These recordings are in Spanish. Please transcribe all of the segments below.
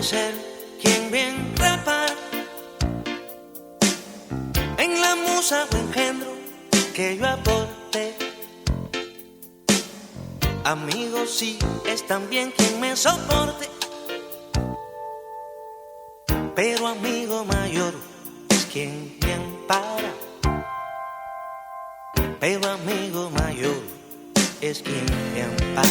ser quien bien repara en la musa o engendro que yo aporte. Amigo, sí, es también quien me soporte, pero amigo mayor es quien me ampara. Pero amigo mayor es quien me ampara.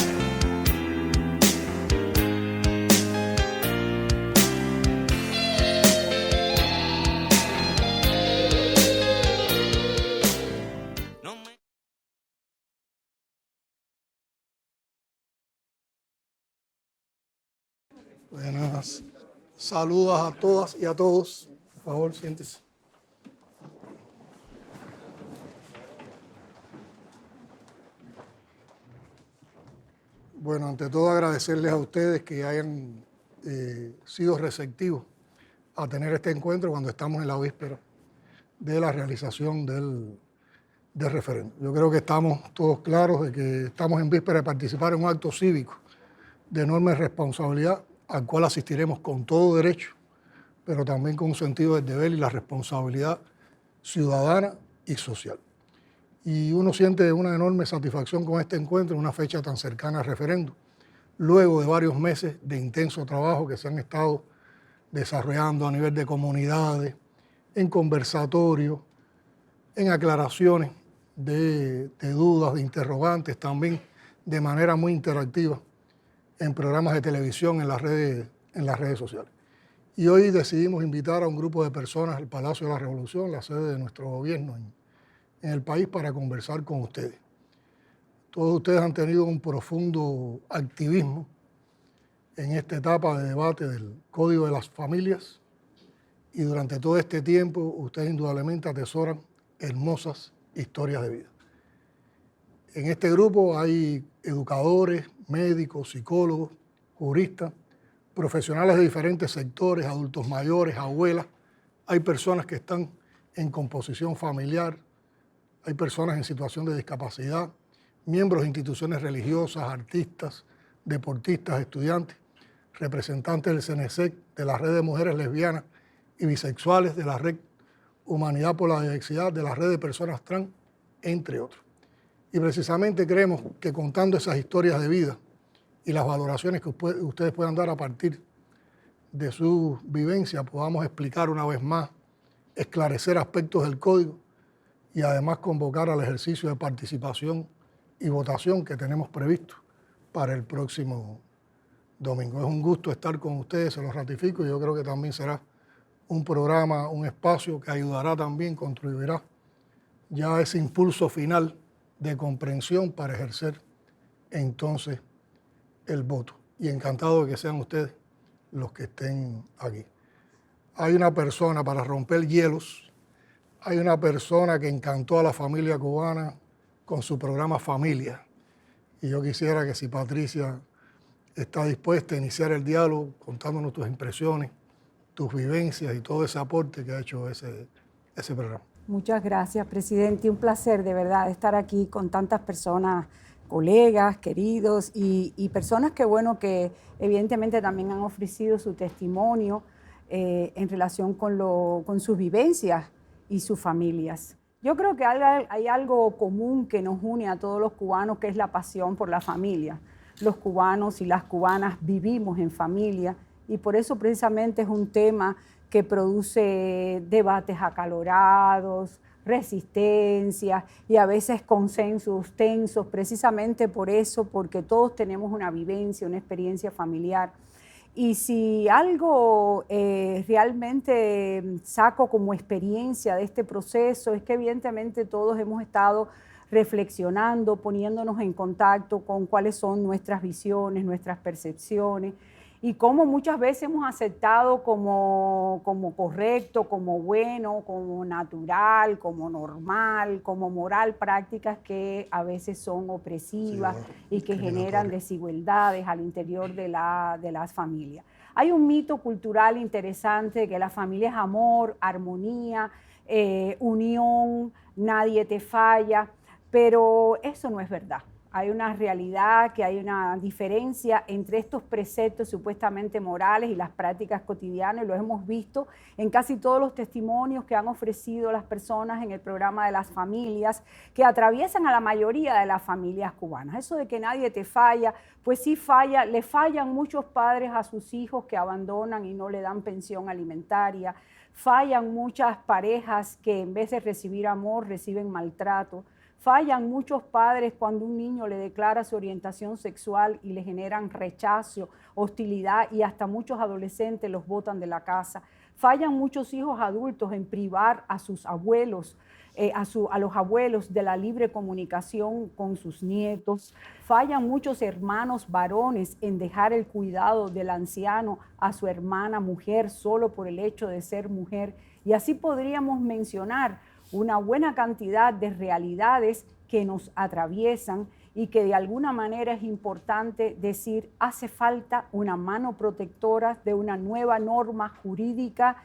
Buenas. Saludos a todas y a todos. Por favor, siéntese. Bueno, ante todo agradecerles a ustedes que hayan sido receptivos a tener este encuentro cuando estamos en la víspera de la realización del referéndum. Yo creo que estamos todos claros de que estamos en víspera de participar en un acto cívico de enorme responsabilidad al cual asistiremos con todo derecho, pero también con un sentido del deber y la responsabilidad ciudadana y social. Y uno siente una enorme satisfacción con este encuentro en una fecha tan cercana al referéndum, luego de varios meses de intenso trabajo que se han estado desarrollando a nivel de comunidades, en conversatorios, en aclaraciones de dudas, de interrogantes, también de manera muy interactiva en programas de televisión, en las redes sociales. Y hoy decidimos invitar a un grupo de personas al Palacio de la Revolución, la sede de nuestro gobierno en el país, para conversar con ustedes. Todos ustedes han tenido un profundo activismo en esta etapa de debate del Código de las Familias y durante todo este tiempo ustedes indudablemente atesoran hermosas historias de vida. En este grupo hay educadores, médicos, psicólogos, juristas, profesionales de diferentes sectores, adultos mayores, abuelas. Hay personas que están en composición familiar, hay personas en situación de discapacidad, miembros de instituciones religiosas, artistas, deportistas, estudiantes, representantes del CNESEC, de la Red de Mujeres Lesbianas y Bisexuales, de la Red Humanidad por la Diversidad, de la Red de Personas Trans, entre otros. Y precisamente creemos que contando esas historias de vida y las valoraciones que ustedes puedan dar a partir de su vivencia, podamos explicar una vez más, esclarecer aspectos del código y además convocar al ejercicio de participación y votación que tenemos previsto para el próximo domingo. Es un gusto estar con ustedes, se los ratifico, y yo creo que también será un programa, un espacio que ayudará también, contribuirá ya a ese impulso final de comprensión para ejercer entonces el voto. Y encantado de que sean ustedes los que estén aquí. Hay una persona, para romper hielos, hay una persona que encantó a la familia cubana con su programa Familia. Y yo quisiera que, si Patricia está dispuesta a iniciar el diálogo contándonos tus impresiones, tus vivencias y todo ese aporte que ha hecho ese programa. Muchas gracias, presidente. Un placer, de verdad, estar aquí con tantas personas, colegas, queridos y personas que, bueno, que evidentemente también han ofrecido su testimonio en relación con sus vivencias y sus familias. Yo creo que hay algo común que nos une a todos los cubanos, que es la pasión por la familia. Los cubanos y las cubanas vivimos en familia y por eso precisamente es un tema que produce debates acalorados, resistencias y a veces consensos tensos, precisamente por eso, porque todos tenemos una vivencia, una experiencia familiar. Y si algo realmente saco como experiencia de este proceso es que evidentemente todos hemos estado reflexionando, poniéndonos en contacto con cuáles son nuestras visiones, nuestras percepciones, y cómo muchas veces hemos aceptado como correcto, como bueno, como natural, como normal, como moral, prácticas que a veces son opresivas y que generan desigualdades al interior de las familias. Hay un mito cultural interesante de que la familia es amor, armonía, unión, nadie te falla, pero eso no es verdad. hay una realidad, que hay una diferencia entre estos preceptos supuestamente morales y las prácticas cotidianas, y lo hemos visto en casi todos los testimonios que han ofrecido las personas en el programa de las familias, que atraviesan a la mayoría de las familias cubanas. Eso de que nadie te falla, pues sí falla, le fallan muchos padres a sus hijos que abandonan y no le dan pensión alimentaria, fallan muchas parejas que en vez de recibir amor reciben maltrato. Fallan muchos padres cuando un niño le declara su orientación sexual y le generan rechazo, hostilidad, y hasta muchos adolescentes los botan de la casa. Fallan muchos hijos adultos en privar a sus abuelos, a los abuelos de la libre comunicación con sus nietos. Fallan muchos hermanos varones en dejar el cuidado del anciano a su hermana mujer solo por el hecho de ser mujer. Y así podríamos mencionar una buena cantidad de realidades que nos atraviesan y que de alguna manera es importante decir, hace falta una mano protectora de una nueva norma jurídica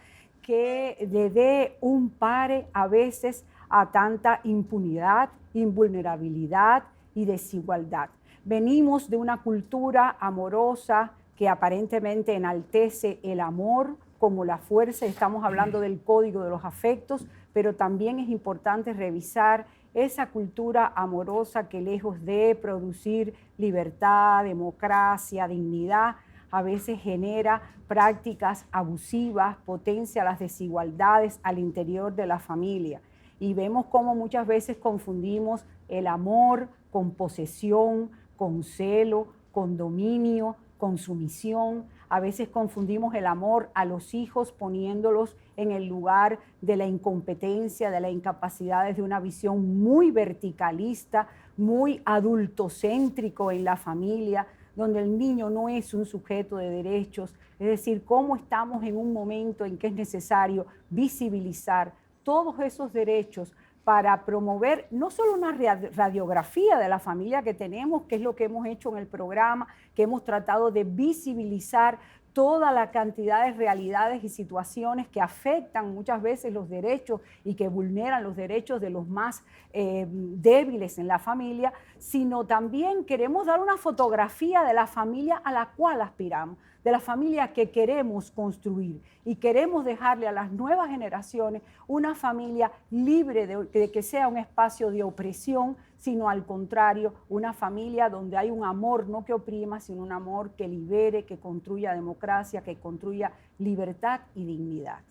que le dé un pare a veces a tanta impunidad, invulnerabilidad y desigualdad. Venimos de una cultura amorosa que aparentemente enaltece el amor como la fuerza, estamos hablando del código de los afectos, pero también es importante revisar esa cultura amorosa que lejos de producir libertad, democracia, dignidad, a veces genera prácticas abusivas, potencia las desigualdades al interior de la familia. Y vemos cómo muchas veces confundimos el amor con posesión, con celo, con dominio, con sumisión. A veces confundimos el amor a los hijos poniéndolos en el lugar de la incompetencia, de la incapacidad, desde una visión muy verticalista, muy adultocéntrico en la familia, donde el niño no es un sujeto de derechos. Es decir, cómo estamos en un momento en que es necesario visibilizar todos esos derechos para promover no solo una radiografía de la familia que tenemos, que es lo que hemos hecho en el programa, que hemos tratado de visibilizar toda la cantidad de realidades y situaciones que afectan muchas veces los derechos y que vulneran los derechos de los más débiles en la familia, sino también queremos dar una fotografía de la familia a la cual aspiramos, de la familia que queremos construir, y queremos dejarle a las nuevas generaciones una familia libre de que sea un espacio de opresión, sino al contrario, una familia donde hay un amor no que oprima, sino un amor que libere, que construya democracia, que construya libertad y dignidad.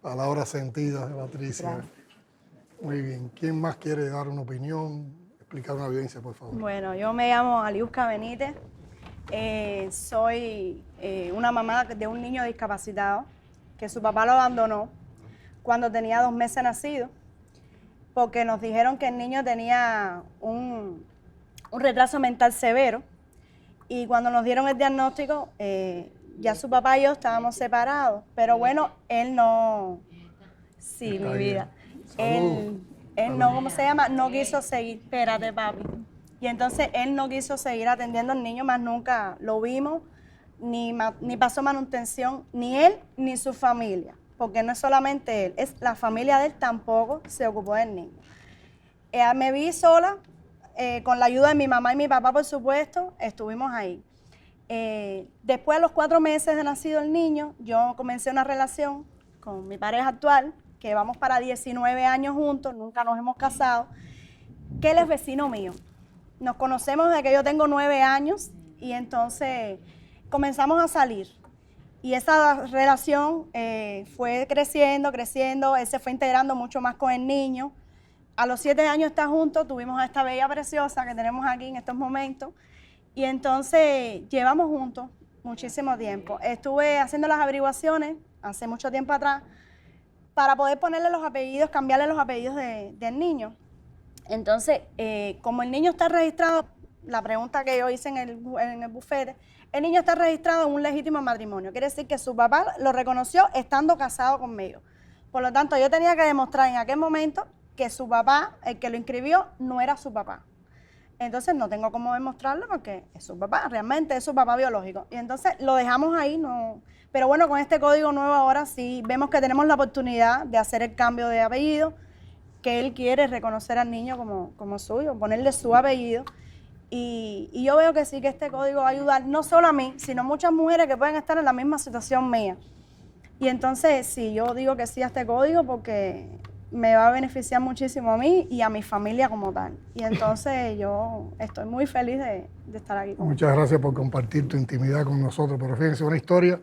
Palabras sentidas de Patricia. Gracias. Muy bien. ¿Quién más quiere dar una opinión, explicar una vivencia, por favor? Bueno, yo me llamo Aliuska Benítez. Soy una mamá de un niño discapacitado que su papá lo abandonó cuando tenía 2 meses nacido, porque nos dijeron que el niño tenía un retraso mental severo, y cuando nos dieron el diagnóstico, ya su papá y yo estábamos separados, pero bueno, él no, sí, mi vida, él no, ¿cómo se llama? No quiso seguir, espérate papi, y entonces él no quiso seguir atendiendo al niño, más nunca lo vimos, ni pasó manutención, ni él ni su familia, porque no es solamente él, es la familia de él tampoco se ocupó del niño. Me vi sola, con la ayuda de mi mamá y mi papá, por supuesto, estuvimos ahí. Después de los 4 meses de nacido el niño, yo comencé una relación con mi pareja actual, que vamos para 19 años juntos, nunca nos hemos casado, que él es vecino mío. Nos conocemos desde que yo tengo 9 años y entonces comenzamos a salir. Y esa relación fue creciendo, él se fue integrando mucho más con el niño. A los 7 años de estar juntos, tuvimos a esta bella preciosa que tenemos aquí en estos momentos. Y entonces llevamos juntos muchísimo tiempo. Estuve haciendo las averiguaciones hace mucho tiempo atrás para poder ponerle los apellidos, cambiarle los apellidos del niño. Entonces, como el niño está registrado, la pregunta que yo hice en el bufete, el niño está registrado en un legítimo matrimonio. Quiere decir que su papá lo reconoció estando casado conmigo. Por lo tanto, yo tenía que demostrar en aquel momento que su papá, el que lo inscribió, no era su papá. Entonces, no tengo cómo demostrarlo porque es su papá, realmente es su papá biológico. Y entonces, lo dejamos ahí, no. Pero bueno, con este código nuevo ahora sí vemos que tenemos la oportunidad de hacer el cambio de apellido, que él quiere reconocer al niño como suyo, ponerle su apellido. Y yo veo que sí, que este código va a ayudar no solo a mí, sino a muchas mujeres que pueden estar en la misma situación mía. Y entonces, sí, yo digo que sí a este código porque me va a beneficiar muchísimo a mí y a mi familia como tal. Y entonces yo estoy muy feliz de estar aquí con Muchas gracias por compartir tu intimidad con nosotros. Pero fíjense, una historia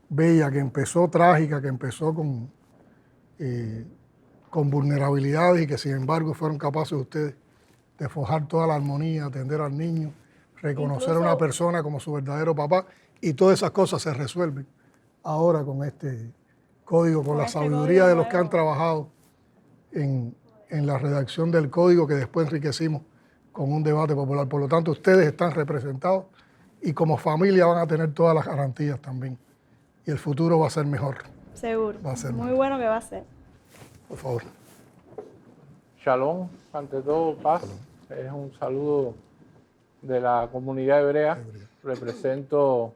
bella que empezó trágica, que empezó con vulnerabilidades y que sin embargo fueron capaces ustedes de forjar toda la armonía, atender al niño, reconocer a una persona como su verdadero papá, y todas esas cosas se resuelven ahora con este código, con la este sabiduría código de los que han nuevo. trabajado en la redacción del código que después enriquecimos con un debate popular. Por lo tanto, ustedes están representados y como familia van a tener todas las garantías también. Y el futuro va a ser mejor. Seguro. Va a ser Muy mejor. bueno que va a ser. Por favor. Shalom, ante todo paz. Es un saludo de la comunidad hebrea. Represento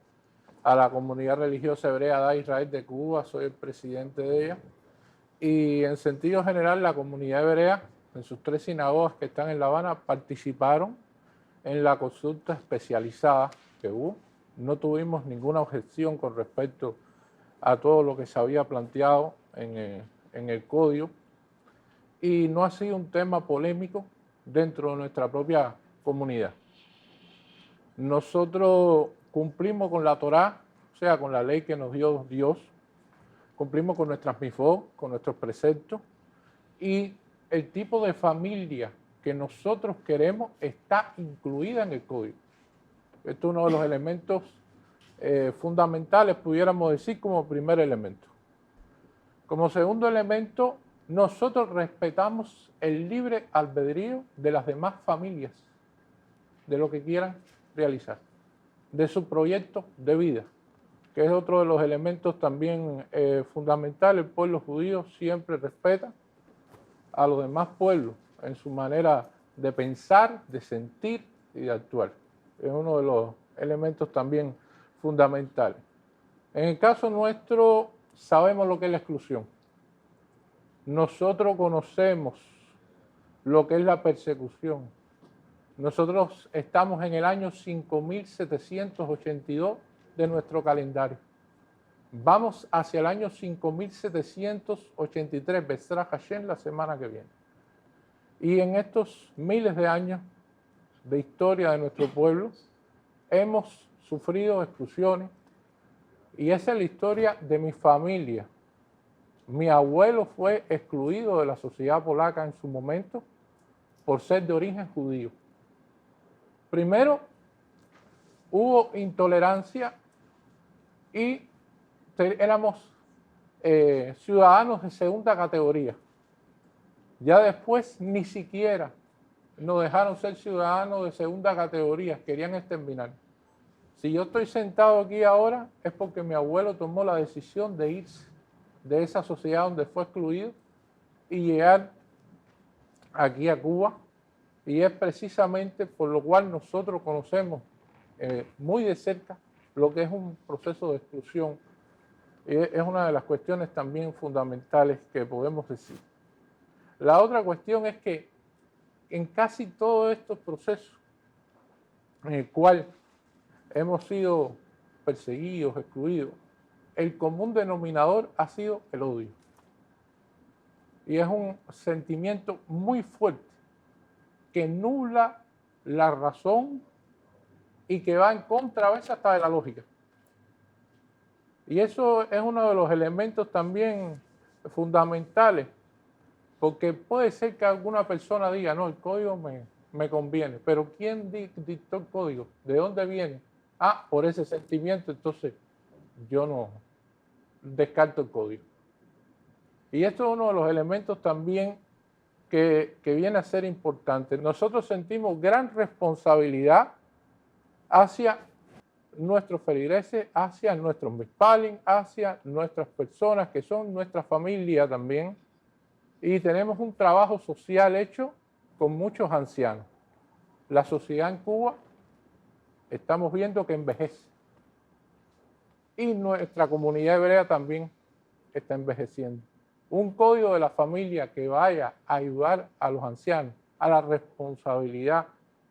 a la comunidad religiosa hebrea de Israel de Cuba, soy el presidente de ella. Y en sentido general, la comunidad hebrea, en sus 3 sinagogas que están en La Habana, participaron en la consulta especializada que hubo. No tuvimos ninguna objeción con respecto a todo lo que se había planteado en el código. Y no ha sido un tema polémico dentro de nuestra propia comunidad. Nosotros cumplimos con la Torá, o sea, con la ley que nos dio Dios, cumplimos con nuestras mifot, con nuestros preceptos, y el tipo de familia que nosotros queremos está incluida en el código. Esto es uno de los elementos fundamentales, pudiéramos decir, como primer elemento. Como segundo elemento, nosotros respetamos el libre albedrío de las demás familias, de lo que quieran realizar, de su proyecto de vida, que es otro de los elementos también fundamentales. El pueblo judío siempre respeta a los demás pueblos en su manera de pensar, de sentir y de actuar. Es uno de los elementos también fundamentales. En el caso nuestro, sabemos lo que es la exclusión. Nosotros conocemos lo que es la persecución. Nosotros estamos en el año 5782 de nuestro calendario. Vamos hacia el año 5783, Besra Hashem, la semana que viene. Y en estos miles de años de historia de nuestro pueblo, hemos sufrido exclusiones. Y esa es la historia de mi familia. Mi abuelo fue excluido de la sociedad polaca en su momento por ser de origen judío. Primero, hubo intolerancia y éramos ciudadanos de segunda categoría. Ya después ni siquiera nos dejaron ser ciudadanos de segunda categoría, querían exterminar. Si yo estoy sentado aquí ahora es porque mi abuelo tomó la decisión de irse de esa sociedad donde fue excluido y llegar aquí a Cuba, y es precisamente por lo cual nosotros conocemos muy de cerca lo que es un proceso de exclusión. Es una de las cuestiones también fundamentales que podemos decir. La otra cuestión es que en casi todos estos procesos en el cual hemos sido perseguidos, excluidos, el común denominador ha sido el odio. Y es un sentimiento muy fuerte que nubla la razón y que va en contra a veces hasta de la lógica. Y eso es uno de los elementos también fundamentales, porque puede ser que alguna persona diga, no, el código me conviene, pero ¿quién dictó el código? ¿De dónde viene? Ah, por ese sentimiento, entonces yo no descarto el código. Y esto es uno de los elementos también que viene a ser importante. Nosotros sentimos gran responsabilidad hacia nuestros feligreses, hacia nuestros mizpalim, hacia nuestras personas que son nuestra familia también. Y tenemos un trabajo social hecho con muchos ancianos. La sociedad en Cuba estamos viendo que envejece. Y nuestra comunidad hebrea también está envejeciendo. Un código de la familia que vaya a ayudar a los ancianos, a la responsabilidad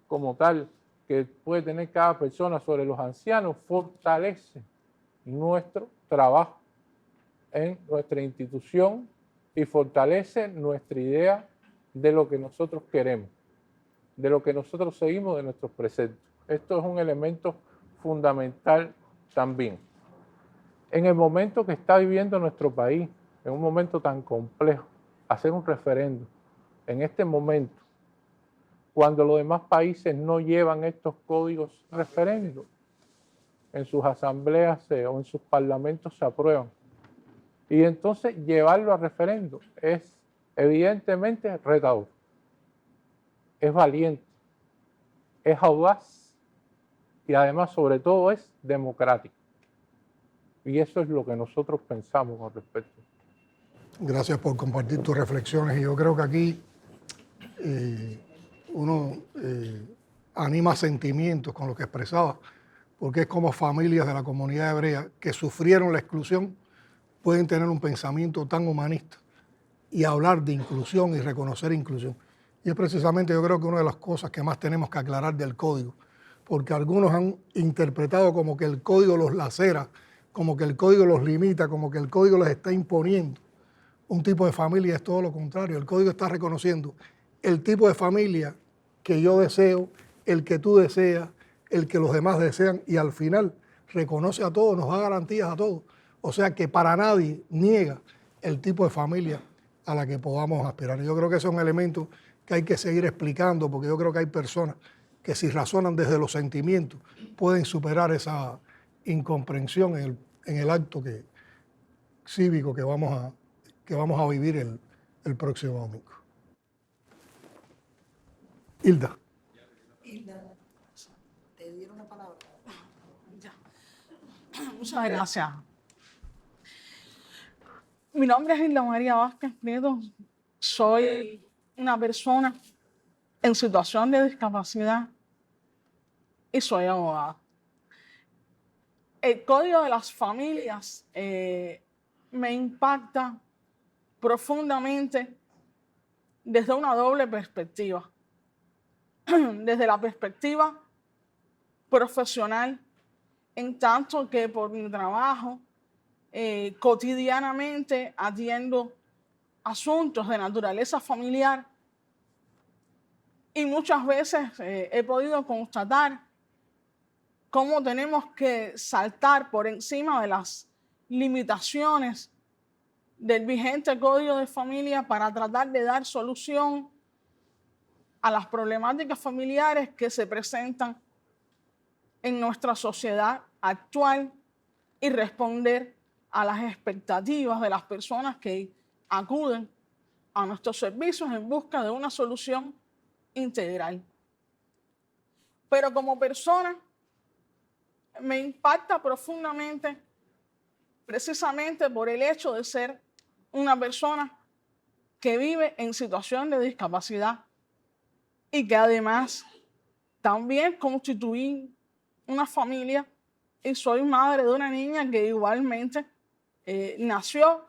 como tal que puede tener cada persona sobre los ancianos fortalece nuestro trabajo en nuestra institución y fortalece nuestra idea de lo que nosotros queremos, de lo que nosotros seguimos de nuestros preceptos. Esto es un elemento fundamental también. En el momento que está viviendo nuestro país, en un momento tan complejo, hacer un referendo en este momento, cuando los demás países no llevan estos códigos referendos, en sus asambleas o en sus parlamentos se aprueban. Y entonces llevarlo a referendo es evidentemente retador, es valiente, es audaz y además sobre todo es democrático. Y eso es lo que nosotros pensamos al respecto. Gracias por compartir tus reflexiones. Y yo creo que aquí uno anima sentimientos con lo que expresaba, porque es como familias de la comunidad hebrea que sufrieron la exclusión pueden tener un pensamiento tan humanista y hablar de inclusión y reconocer inclusión. Y es precisamente, yo creo que una de las cosas que más tenemos que aclarar del código, porque algunos han interpretado como que el código los lacera, como que el código los limita, como que el código les está imponiendo un tipo de familia. Es todo lo contrario. El código está reconociendo el tipo de familia que yo deseo, el que tú deseas, el que los demás desean, y al final reconoce a todos, nos da garantías a todos. O sea que para nadie niega el tipo de familia a la que podamos aspirar. Yo creo que ese es un elemento que hay que seguir explicando, porque yo creo que hay personas que si razonan desde los sentimientos pueden superar esa incomprensión en el acto cívico que vamos a vivir el próximo domingo. Hilda. Hilda, te dieron una palabra. Ya. Muchas gracias. Mi nombre es Hilda María Vázquez Prieto. Soy una persona en situación de discapacidad y soy abogada. El Código de las Familias me impacta profundamente desde una doble perspectiva. Desde la perspectiva profesional, en tanto que por mi trabajo cotidianamente atiendo asuntos de naturaleza familiar y muchas veces he podido constatar cómo tenemos que saltar por encima de las limitaciones del vigente Código de Familia para tratar de dar solución a las problemáticas familiares que se presentan en nuestra sociedad actual y responder a las expectativas de las personas que acuden a nuestros servicios en busca de una solución integral. Pero como persona me impacta profundamente precisamente por el hecho de ser una persona que vive en situación de discapacidad y que además también constituí una familia y soy madre de una niña que igualmente nació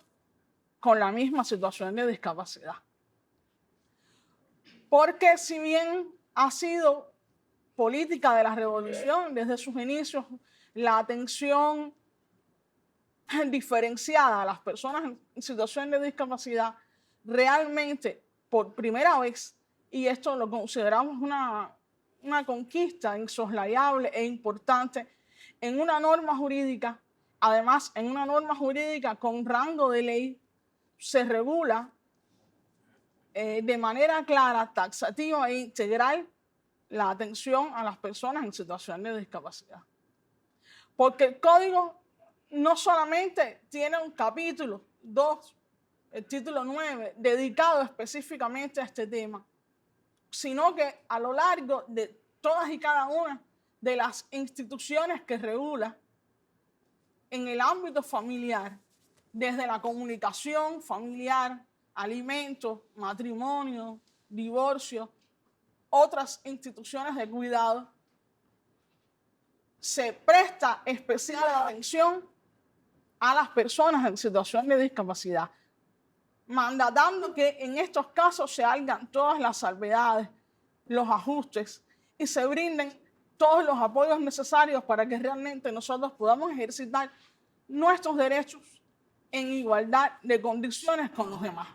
con la misma situación de discapacidad. Porque si bien ha sido política de la revolución desde sus inicios la atención diferenciada a las personas en situación de discapacidad, realmente por primera vez, y esto lo consideramos una conquista insoslayable e importante, en una norma jurídica, además en una norma jurídica con rango de ley, se regula de manera clara, taxativa e integral la atención a las personas en situación de discapacidad. Porque el Código no solamente tiene un capítulo 2, el título 9, dedicado específicamente a este tema, sino que a lo largo de todas y cada una de las instituciones que regula en el ámbito familiar, desde la comunicación familiar, alimentos, matrimonio, divorcio, otras instituciones de cuidado, se presta especial atención a las personas en situación de discapacidad, mandatando que en estos casos se hagan todas las salvedades, los ajustes y se brinden todos los apoyos necesarios para que realmente nosotros podamos ejercitar nuestros derechos en igualdad de condiciones con los demás.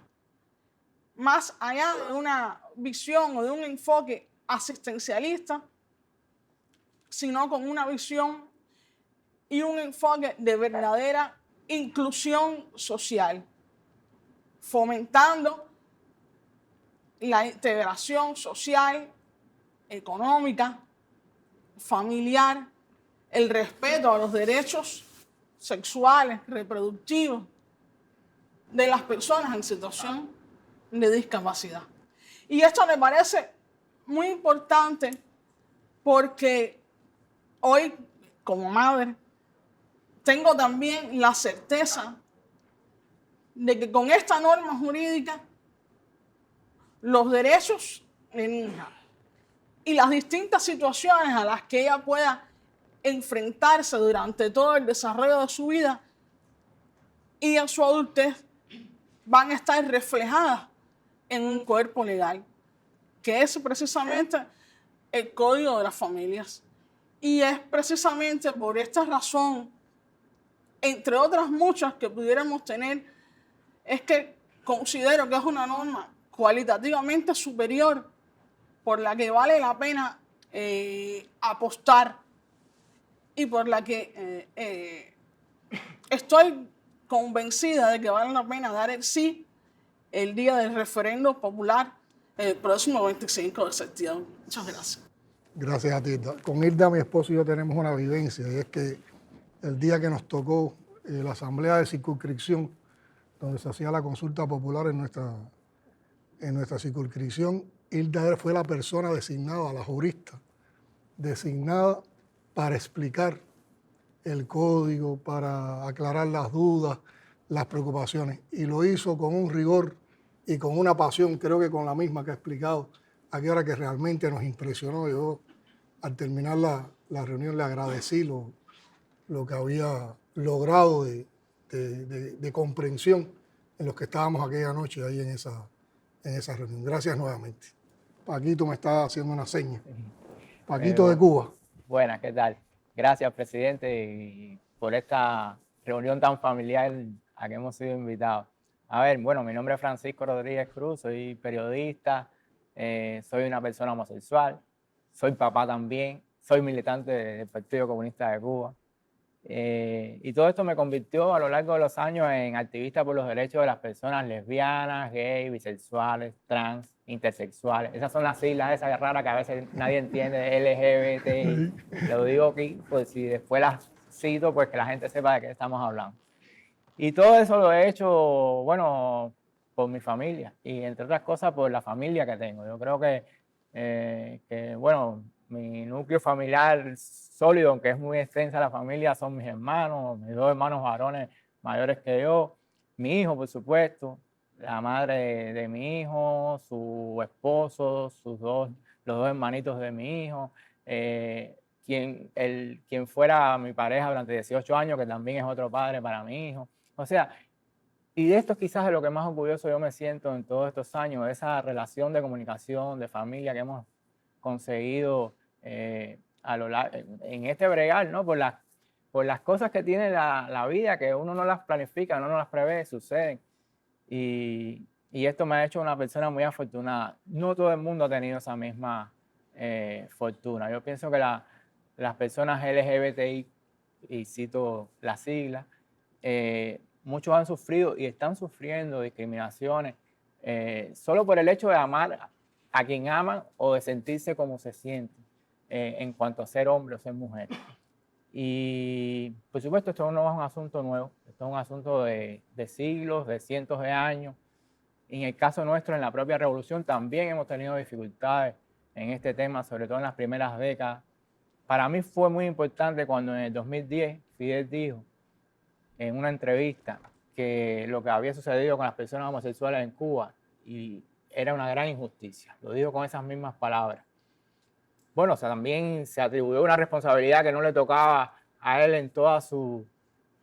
Más allá de una visión o de un enfoque asistencialista, sino con una visión y un enfoque de verdadera inclusión social, fomentando la integración social, económica, familiar, el respeto a los derechos sexuales, reproductivos de las personas en situación de discapacidad. Y esto me parece muy importante porque hoy, como madre, tengo también la certeza de que con esta norma jurídica los derechos de mi hija y las distintas situaciones a las que ella pueda enfrentarse durante todo el desarrollo de su vida y en su adultez van a estar reflejadas en un cuerpo legal, que es precisamente el Código de las Familias. Y es precisamente por esta razón, entre otras muchas que pudiéramos tener, es que considero que es una norma cualitativamente superior por la que vale la pena apostar y por la que estoy convencida de que vale la pena dar el sí el día del referendo popular el próximo 25 de septiembre. Muchas gracias. Gracias a ti, Hilda. Con Hilda, mi esposo y yo tenemos una vivencia, y es que el día que nos tocó la asamblea de circunscripción, donde se hacía la consulta popular en nuestra circunscripción, Hilda fue la persona designada, la jurista, designada para explicar el código, para aclarar las dudas, las preocupaciones. Y lo hizo con un rigor y con una pasión, creo que con la misma que ha explicado, aquí ahora, que realmente nos impresionó. Yo, al terminar la reunión, le agradecí lo que había logrado de comprensión en los que estábamos aquella noche ahí en esa reunión. Gracias nuevamente. Paquito me está haciendo una seña. Paquito de Cuba. Buenas, ¿qué tal? Gracias, presidente, y por esta reunión tan familiar a que hemos sido invitados. A ver, bueno, mi nombre es Francisco Rodríguez Cruz, soy periodista, soy una persona homosexual, soy papá también, soy militante del Partido Comunista de Cuba. Y todo esto me convirtió a lo largo de los años en activista por los derechos de las personas lesbianas, gays, bisexuales, trans, intersexuales. Esas son las siglas esas raras que a veces nadie entiende, LGBT. Lo digo aquí, pues si después las cito, pues que la gente sepa de qué estamos hablando. Y todo eso lo he hecho, bueno, por mi familia y entre otras cosas por la familia que tengo. Yo creo que bueno, mi núcleo familiar sólido, aunque es muy extensa la familia, son mis hermanos, mis dos hermanos varones mayores que yo, mi hijo, por supuesto, la madre de mi hijo, su esposo, los dos hermanitos de mi hijo, quien fuera mi pareja durante 18 años, que también es otro padre para mi hijo. O sea, y de esto quizás es lo que más orgulloso yo me siento en todos estos años, esa relación de comunicación, de familia que hemos conseguido en este bregar, ¿no? Por las cosas que tiene la vida, que uno no las planifica, uno no las prevé, suceden. Y esto me ha hecho una persona muy afortunada. No todo el mundo ha tenido esa misma fortuna. Yo pienso que las personas LGBTI, y cito las siglas, muchos han sufrido y están sufriendo discriminaciones solo por el hecho de amar a quien aman o de sentirse como se sienten en cuanto a ser hombre o ser mujer. Y por supuesto esto no es un asunto nuevo, esto es un asunto de siglos, de cientos de años. Y en el caso nuestro, en la propia revolución, también hemos tenido dificultades en este tema, sobre todo en las primeras décadas. Para mí fue muy importante cuando en el 2010 Fidel dijo en una entrevista que lo que había sucedido con las personas homosexuales en Cuba era una gran injusticia. Lo dijo con esas mismas palabras. Bueno, o sea, también se atribuyó una responsabilidad que no le tocaba a él en toda su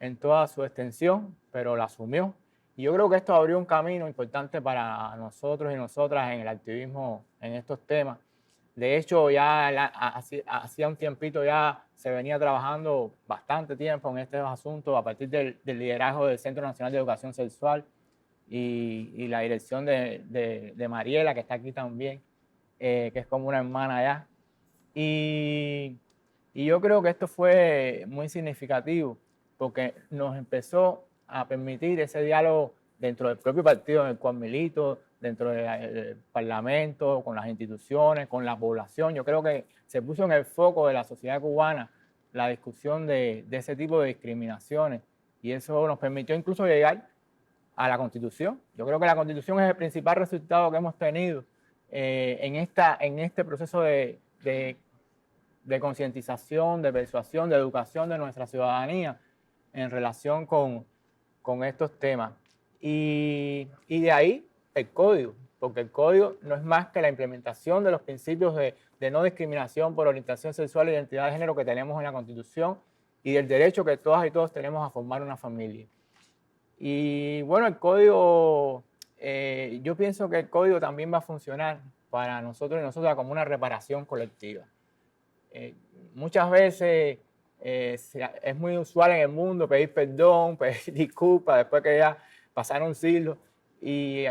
extensión, pero la asumió. Y yo creo que esto abrió un camino importante para nosotros y nosotras en el activismo en estos temas, De hecho, ya hacía un tiempito ya se venía trabajando bastante tiempo en estos asuntos a partir del liderazgo del Centro Nacional de Educación Sexual y la dirección de Mariela, que está aquí también, que es como una hermana allá. Y yo creo que esto fue muy significativo porque nos empezó a permitir ese diálogo dentro del propio partido en el cual milito, dentro del Parlamento, con las instituciones, con la población. Yo creo que se puso en el foco de la sociedad cubana la discusión de ese tipo de discriminaciones y eso nos permitió incluso llegar a la Constitución. Yo creo que la Constitución es el principal resultado que hemos tenido en este proceso de concientización, de persuasión, de educación de nuestra ciudadanía en relación con estos temas. Y de ahí el código, porque el código no es más que la implementación de los principios de no discriminación por orientación sexual e identidad de género que tenemos en la Constitución y del derecho que todas y todos tenemos a formar una familia. Y bueno, el código, yo pienso que el código también va a funcionar para nosotros y nosotras como una reparación colectiva. Muchas veces es muy usual en el mundo pedir perdón, pedir disculpas después que ya pasaron siglos. Y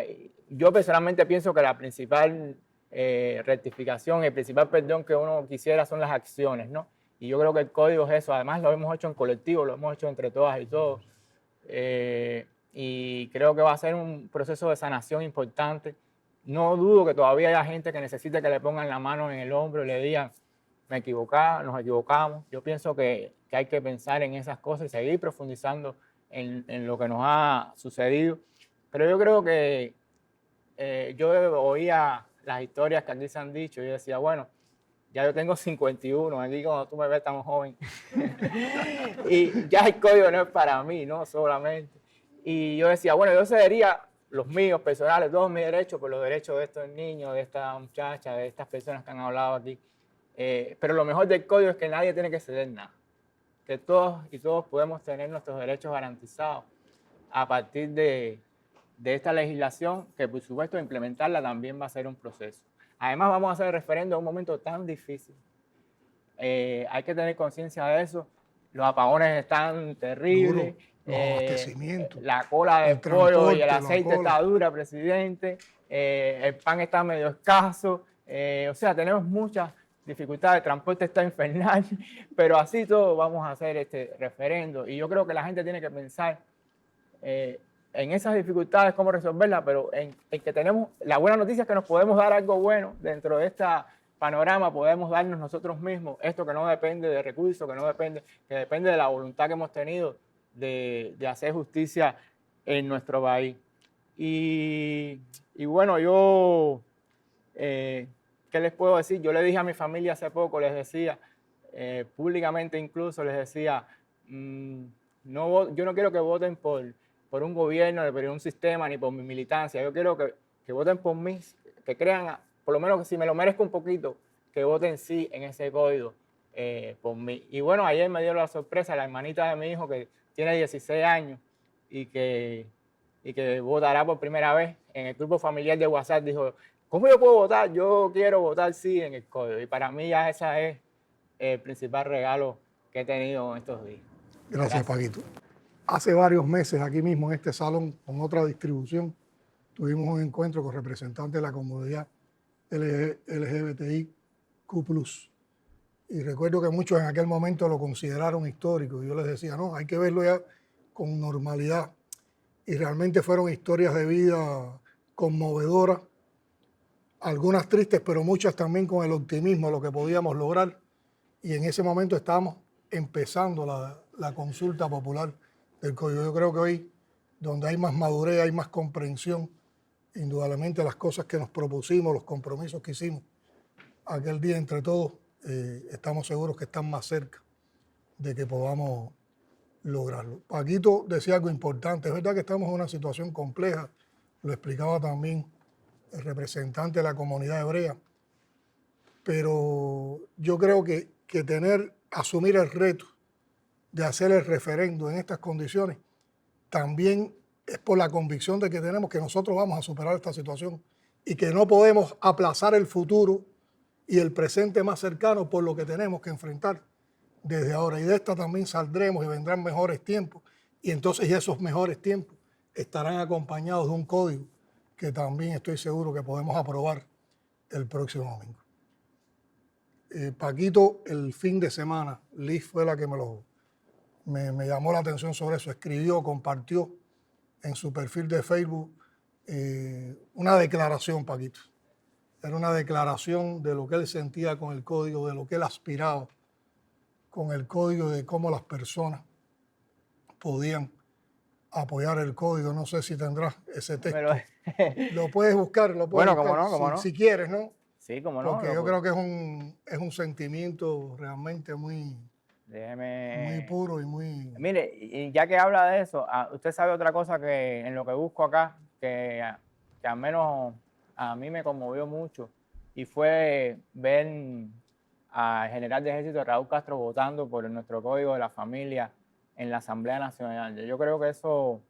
yo personalmente pienso que la principal rectificación, el principal perdón que uno quisiera son las acciones, ¿no? Y yo creo que el código es eso. Además lo hemos hecho en colectivo, lo hemos hecho entre todas y todos. Y creo que va a ser un proceso de sanación importante. No dudo que todavía haya gente que necesite que le pongan la mano en el hombro y le digan, me equivocaba, nos equivocamos. Yo pienso que hay que pensar en esas cosas y seguir profundizando en lo que nos ha sucedido. Pero yo creo que yo oía las historias que aquí se han dicho y yo decía, bueno, ya yo tengo 51, aquí cuando tú me ves tan joven. Y ya el código no es para mí, no solamente. Y yo decía, bueno, yo cedería los míos personales, todos mis derechos, por los derechos de estos niños, de esta muchacha, de estas personas que han hablado aquí. Pero lo mejor del código es que nadie tiene que ceder nada. Que todos y todos podemos tener nuestros derechos garantizados a partir de esta legislación, que por supuesto implementarla también va a ser un proceso. Además vamos a hacer el referendo en un momento tan difícil. Hay que tener conciencia de eso. Los apagones están terribles. Los abastecimientos. La cola de pollo y el aceite está dura, presidente. El pan está medio escaso. O sea, tenemos muchas dificultades. El transporte está infernal. Pero así todo vamos a hacer este referendo. Y yo creo que la gente tiene que pensar en esas dificultades, cómo resolverlas, pero en que tenemos, la buena noticia es que nos podemos dar algo bueno dentro de este panorama, podemos darnos nosotros mismos esto que no depende de recursos, que depende de la voluntad que hemos tenido de hacer justicia en nuestro país. Y bueno, yo, ¿qué les puedo decir? Yo le dije a mi familia hace poco, les decía, públicamente incluso, les decía, yo no quiero que voten por un gobierno, ni por un sistema, ni por mi militancia. Yo quiero que voten por mí, que crean, por lo menos que si me lo merezco un poquito, que voten sí en ese código por mí. Y bueno, ayer me dio la sorpresa la hermanita de mi hijo que tiene 16 años y que votará por primera vez en el grupo familiar de WhatsApp. Dijo, ¿cómo yo puedo votar? Yo quiero votar sí en el código. Y para mí ya ese es el principal regalo que he tenido en estos días. Gracias, Paquito. Hace varios meses, aquí mismo en este salón, con otra distribución, tuvimos un encuentro con representantes de la comunidad LGBTIQ+. Y recuerdo que muchos en aquel momento lo consideraron histórico. Y yo les decía, no, hay que verlo ya con normalidad. Y realmente fueron historias de vida conmovedoras, algunas tristes, pero muchas también con el optimismo de lo que podíamos lograr. Y en ese momento estábamos empezando la consulta popular del código. Yo creo que hoy, donde hay más madurez, hay más comprensión, indudablemente las cosas que nos propusimos, los compromisos que hicimos aquel día entre todos, estamos seguros que están más cerca de que podamos lograrlo. Paquito decía algo importante, es verdad que estamos en una situación compleja, lo explicaba también el representante de la comunidad hebrea, pero yo creo que asumir el reto de hacer el referendo en estas condiciones, también es por la convicción de que tenemos que nosotros vamos a superar esta situación y que no podemos aplazar el futuro y el presente más cercano por lo que tenemos que enfrentar desde ahora. Y de esta también saldremos y vendrán mejores tiempos. Y entonces ya esos mejores tiempos estarán acompañados de un código que también estoy seguro que podemos aprobar el próximo domingo. Paquito, el fin de semana, Liz fue la que me llamó la atención sobre eso, escribió, compartió en su perfil de Facebook una declaración, Paquito. Era una declaración de lo que él sentía con el código, de lo que él aspiraba con el código, de cómo las personas podían apoyar el código. No sé si tendrás ese texto. Lo puedes buscar, lo puedes Bueno, buscar cómo no. si quieres, ¿no? Sí, cómo no. Porque yo creo que es un sentimiento realmente muy puro y muy... Mire, y ya que habla de eso, usted sabe otra cosa que en lo que busco acá, que al menos a mí me conmovió mucho, y fue ver al general de ejército Raúl Castro votando por nuestro Código de la Familia en la Asamblea Nacional. Yo creo que eso,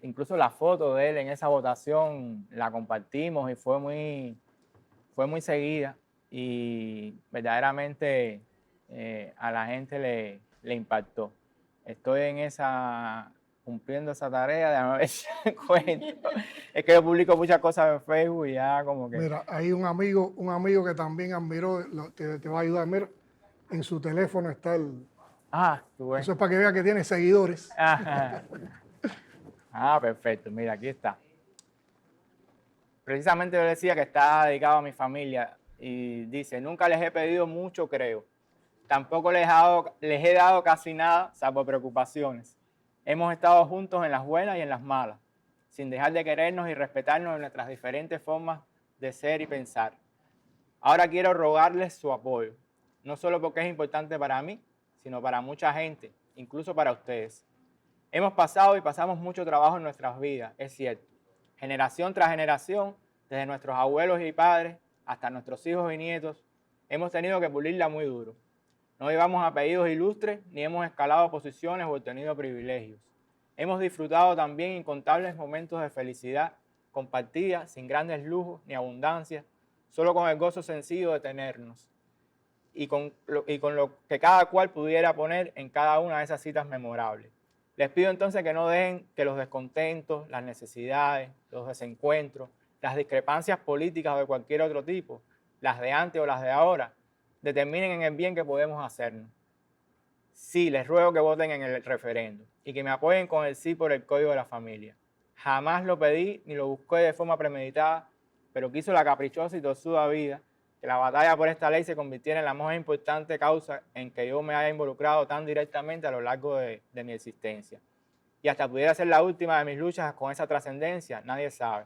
incluso la foto de él en esa votación la compartimos y fue muy seguida, y verdaderamente a la gente le impactó. Estoy cumpliendo esa tarea, déjame ver si encuentro. Es que yo publico muchas cosas en Facebook y ya como que... Mira, hay un amigo que también admiró, te va a ayudar. Mira, en su teléfono está tú ves. eso es para que vea que tiene seguidores. Perfecto, mira, aquí está. Precisamente yo decía que está dedicado a mi familia y dice: nunca les he pedido mucho, creo. Tampoco les he dado casi nada, salvo preocupaciones. Hemos estado juntos en las buenas y en las malas, sin dejar de querernos y respetarnos en nuestras diferentes formas de ser y pensar. Ahora quiero rogarles su apoyo, no solo porque es importante para mí, sino para mucha gente, incluso para ustedes. Hemos pasado y pasamos mucho trabajo en nuestras vidas, es cierto. Generación tras generación, desde nuestros abuelos y padres hasta nuestros hijos y nietos, hemos tenido que pulirla muy duro. No llevamos apellidos ilustres, ni hemos escalado posiciones o obtenido privilegios. Hemos disfrutado también incontables momentos de felicidad compartida, sin grandes lujos ni abundancia, solo con el gozo sencillo de tenernos y con lo que cada cual pudiera poner en cada una de esas citas memorables. Les pido entonces que no dejen que los descontentos, las necesidades, los desencuentros, las discrepancias políticas o de cualquier otro tipo, las de antes o las de ahora, determinen en el bien que podemos hacernos. Sí, les ruego que voten en el referendo y que me apoyen con el sí por el Código de la Familia. Jamás lo pedí ni lo busqué de forma premeditada, pero quiso la caprichosa y tosuda vida que la batalla por esta ley se convirtiera en la más importante causa en que yo me haya involucrado tan directamente a lo largo de mi existencia. Y hasta pudiera ser la última de mis luchas con esa trascendencia, nadie sabe.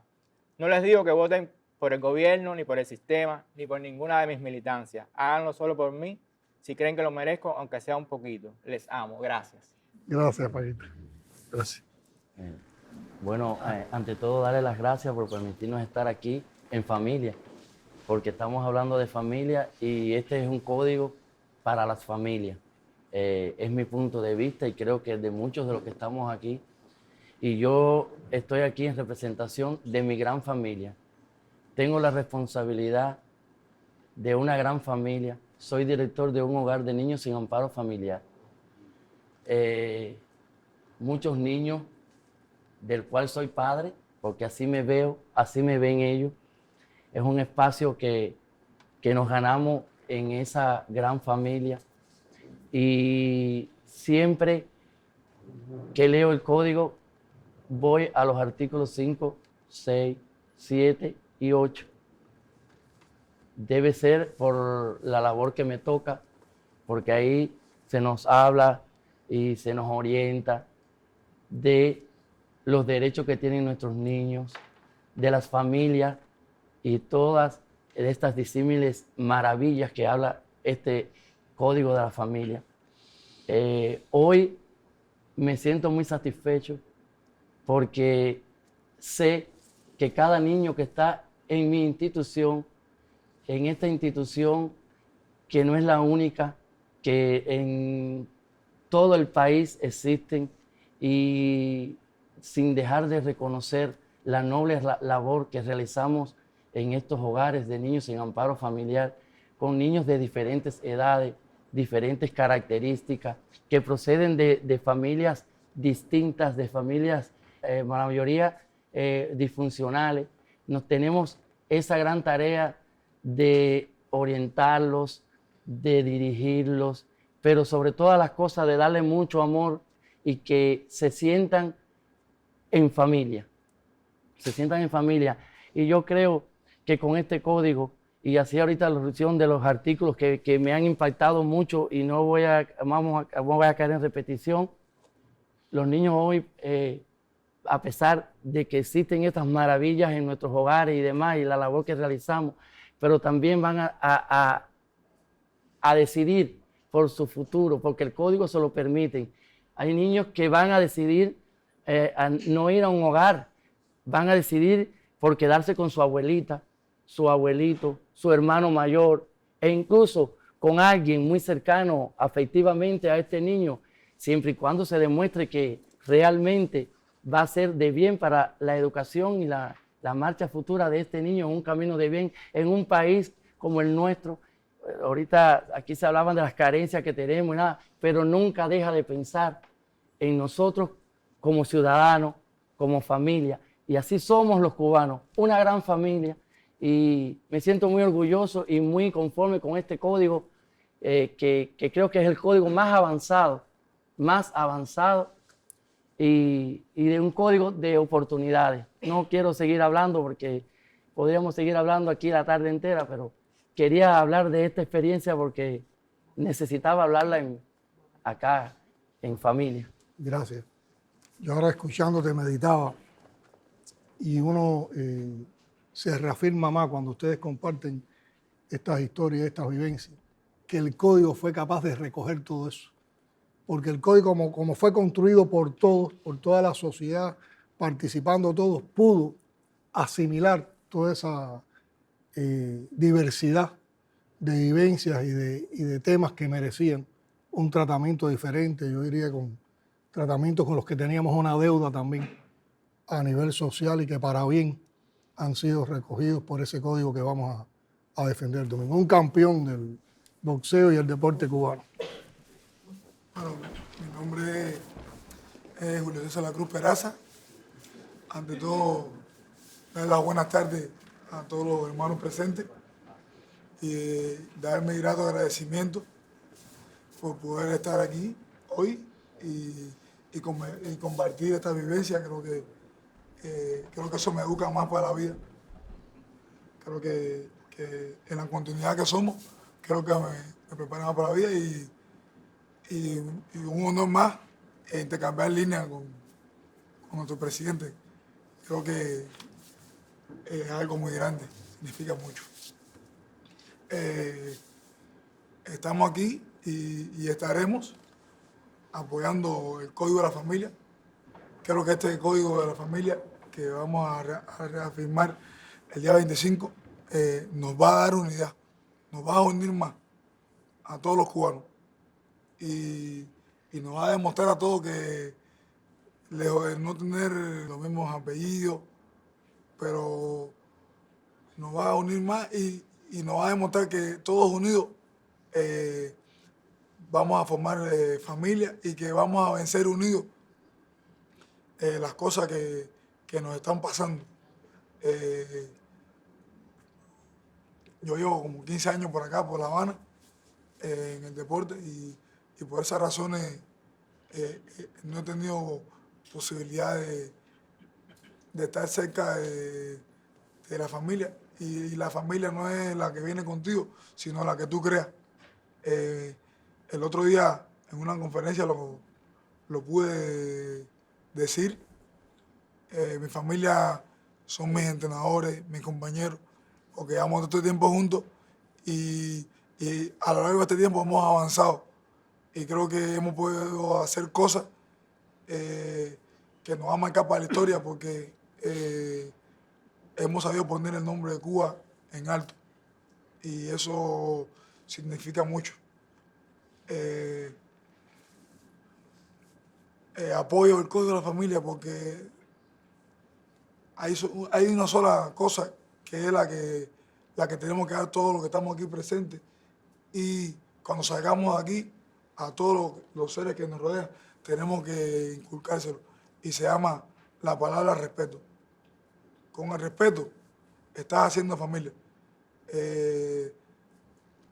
No les digo que voten por el gobierno, ni por el sistema, ni por ninguna de mis militancias. Háganlo solo por mí, si creen que lo merezco, aunque sea un poquito. Les amo. Gracias. Gracias, Paquito. Gracias. Bueno, ante todo, darle las gracias por permitirnos estar aquí en familia, porque estamos hablando de familia y este es un código para las familias. Es mi punto de vista y creo que es de muchos de los que estamos aquí. Y yo estoy aquí en representación de mi gran familia. Tengo la responsabilidad de una gran familia. Soy director de un hogar de niños sin amparo familiar. Muchos niños del cual soy padre, porque así me veo, así me ven ellos. Es un espacio que nos ganamos en esa gran familia. Y siempre que leo el código, voy a los artículos 5, 6, 7 y 8. Debe ser por la labor que me toca, porque ahí se nos habla y se nos orienta de los derechos que tienen nuestros niños, de las familias y todas estas disímiles maravillas que habla este Código de la Familia. Hoy me siento muy satisfecho porque sé que cada niño que está en mi institución, en esta institución que no es la única, que en todo el país existen, y sin dejar de reconocer la noble labor que realizamos en estos hogares de niños sin amparo familiar, con niños de diferentes edades, diferentes características, que proceden de familias distintas, de familias, la mayoría disfuncionales. Nos tenemos esa gran tarea de orientarlos, de dirigirlos, pero sobre todas las cosas de darle mucho amor y que se sientan en familia, se sientan en familia. Y yo creo que con este código, y así ahorita la revisión de los artículos que me han impactado mucho y no voy a caer en repetición, los niños hoy, a pesar de que existen estas maravillas en nuestros hogares y demás, y la labor que realizamos, pero también van a decidir por su futuro, porque el código se lo permite. Hay niños que van a decidir a no ir a un hogar, van a decidir por quedarse con su abuelita, su abuelito, su hermano mayor, e incluso con alguien muy cercano afectivamente a este niño, siempre y cuando se demuestre que realmente va a ser de bien para la educación y la marcha futura de este niño en un camino de bien, en un país como el nuestro. Ahorita aquí se hablaban de las carencias que tenemos y nada, pero nunca deja de pensar en nosotros como ciudadanos, como familia. Y así somos los cubanos, una gran familia. Y me siento muy orgulloso y muy conforme con este código, que creo que es el código más avanzado y de un código de oportunidades. No quiero seguir hablando porque podríamos seguir hablando aquí la tarde entera, pero quería hablar de esta experiencia porque necesitaba hablarla acá en familia. Gracias. Yo ahora escuchándote meditaba y uno se reafirma más cuando ustedes comparten estas historias, estas vivencias, que el código fue capaz de recoger todo eso. Porque el código, como fue construido por todos, por toda la sociedad, participando todos, pudo asimilar toda esa diversidad de vivencias y de temas que merecían un tratamiento diferente, yo diría con tratamientos con los que teníamos una deuda también a nivel social y que para bien han sido recogidos por ese código que vamos a defender el domingo. Un campeón del boxeo y el deporte cubano. Bueno, mi nombre es Julio César La Cruz Peraza. Ante todo, dar las buenas tardes a todos los hermanos presentes y darme grato agradecimiento por poder estar aquí hoy y compartir esta vivencia. Creo que eso me educa más para la vida. Creo que en la continuidad que somos, creo que me prepara más para la vida y un honor más intercambiar línea con nuestro presidente. Creo que es algo muy grande, significa mucho. Estamos aquí y estaremos apoyando el Código de la Familia. Creo que este Código de la Familia que vamos a reafirmar el día 25 nos va a dar unidad, nos va a unir más a todos los cubanos y nos va a demostrar a todos que lejos de no tener los mismos apellidos, pero nos va a unir más y nos va a demostrar que todos unidos vamos a formar familia y que vamos a vencer unidos las cosas que nos están pasando. Yo llevo como 15 años por acá, por La Habana, en el deporte y por esas razones no he tenido posibilidad de estar cerca de la familia. Y la familia no es la que viene contigo, sino la que tú creas. El otro día, en una conferencia, lo pude decir. Mi familia son mis entrenadores, mis compañeros, porque llevamos todo este tiempo juntos y a lo largo de este tiempo hemos avanzado. Y creo que hemos podido hacer cosas que nos van a marcar para la historia porque hemos sabido poner el nombre de Cuba en alto y eso significa mucho. Apoyo el Código de la Familia porque hay una sola cosa que es la que tenemos que dar todos los que estamos aquí presentes. Y cuando salgamos de aquí, a todos los seres que nos rodean, tenemos que inculcárselo. Y se llama la palabra respeto. Con el respeto estás haciendo familia.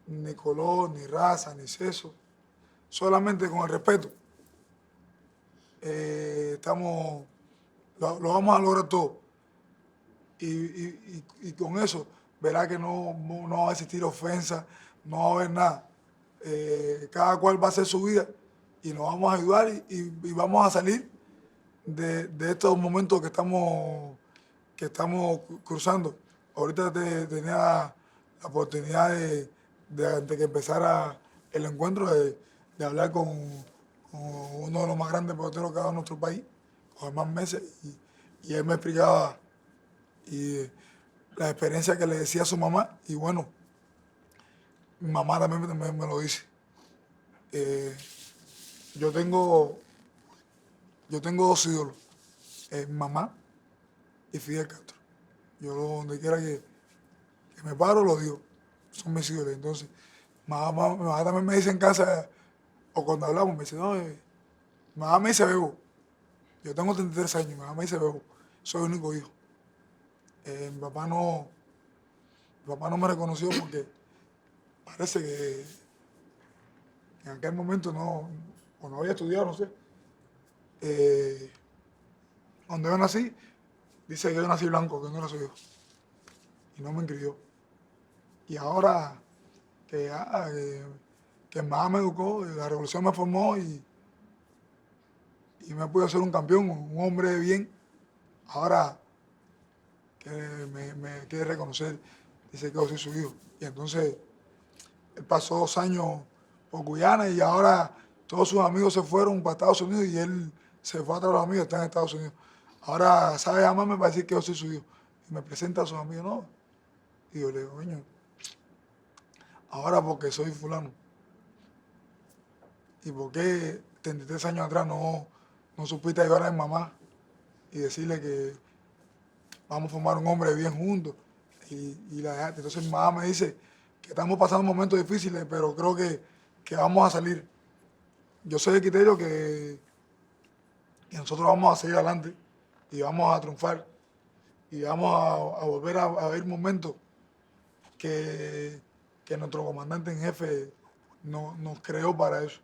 Ni color, ni raza, ni sexo. Solamente con el respeto lo vamos a lograr todo. Y con eso verá que no va a existir ofensa, no va a haber nada. Cada cual va a hacer su vida y nos vamos a ayudar y vamos a salir de estos momentos que estamos cruzando. Ahorita tenía la oportunidad de que empezara el encuentro de hablar con uno de los más grandes peloteros que ha dado nuestro país, con Germán Meses, y él me explicaba la experiencia que le decía a su mamá, y bueno, mi mamá también me lo dice. Yo tengo 2 ídolos, mi mamá y Fidel Castro. Yo donde quiera que me paro lo digo, son mis ídolos. Entonces, mi mamá también me dice en casa, o cuando hablamos, me dice, no, mi mamá me dice Bebo. Yo tengo 33 años, mi mamá me dice Bebo, soy el único hijo. Mi papá no me reconoció porque parece que en aquel momento no había estudiado, no sé. Cuando yo nací, dice que yo nací blanco, que no era su hijo. Y no me inscribió. Y ahora que mi mamá me educó, la revolución me formó y me pude hacer un campeón, un hombre de bien. Ahora que me quiere reconocer, dice que yo soy su hijo. Y entonces, él pasó 2 años por Guyana y ahora todos sus amigos se fueron para Estados Unidos y él se fue a traer a los amigos, está en Estados Unidos. Ahora sabe llamarme para decir que yo soy su hijo. Y me presenta a sus amigos, no. Y yo le digo, coño, ahora porque soy fulano. ¿Y por qué 33 años atrás no supiste ayudar a mi mamá y decirle que vamos a formar un hombre bien juntos? Y la dejaste. Entonces mi mamá me dice que estamos pasando momentos difíciles, pero creo que vamos a salir. Yo soy de criterio que nosotros vamos a seguir adelante y vamos a triunfar y vamos a volver a ver momentos que nuestro comandante en jefe nos creó para eso.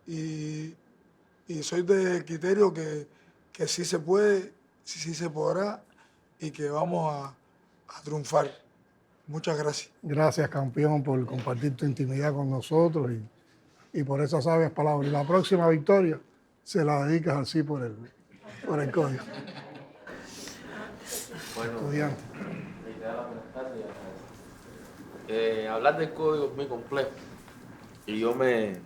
Y soy de criterio que sí se puede, sí se podrá y que vamos a triunfar. Muchas gracias. Gracias, campeón, por compartir tu intimidad con nosotros y por esas sabias palabras. Y la próxima victoria se la dedicas así por el código. Bueno, Estudiante. Hablar del código es muy complejo y yo me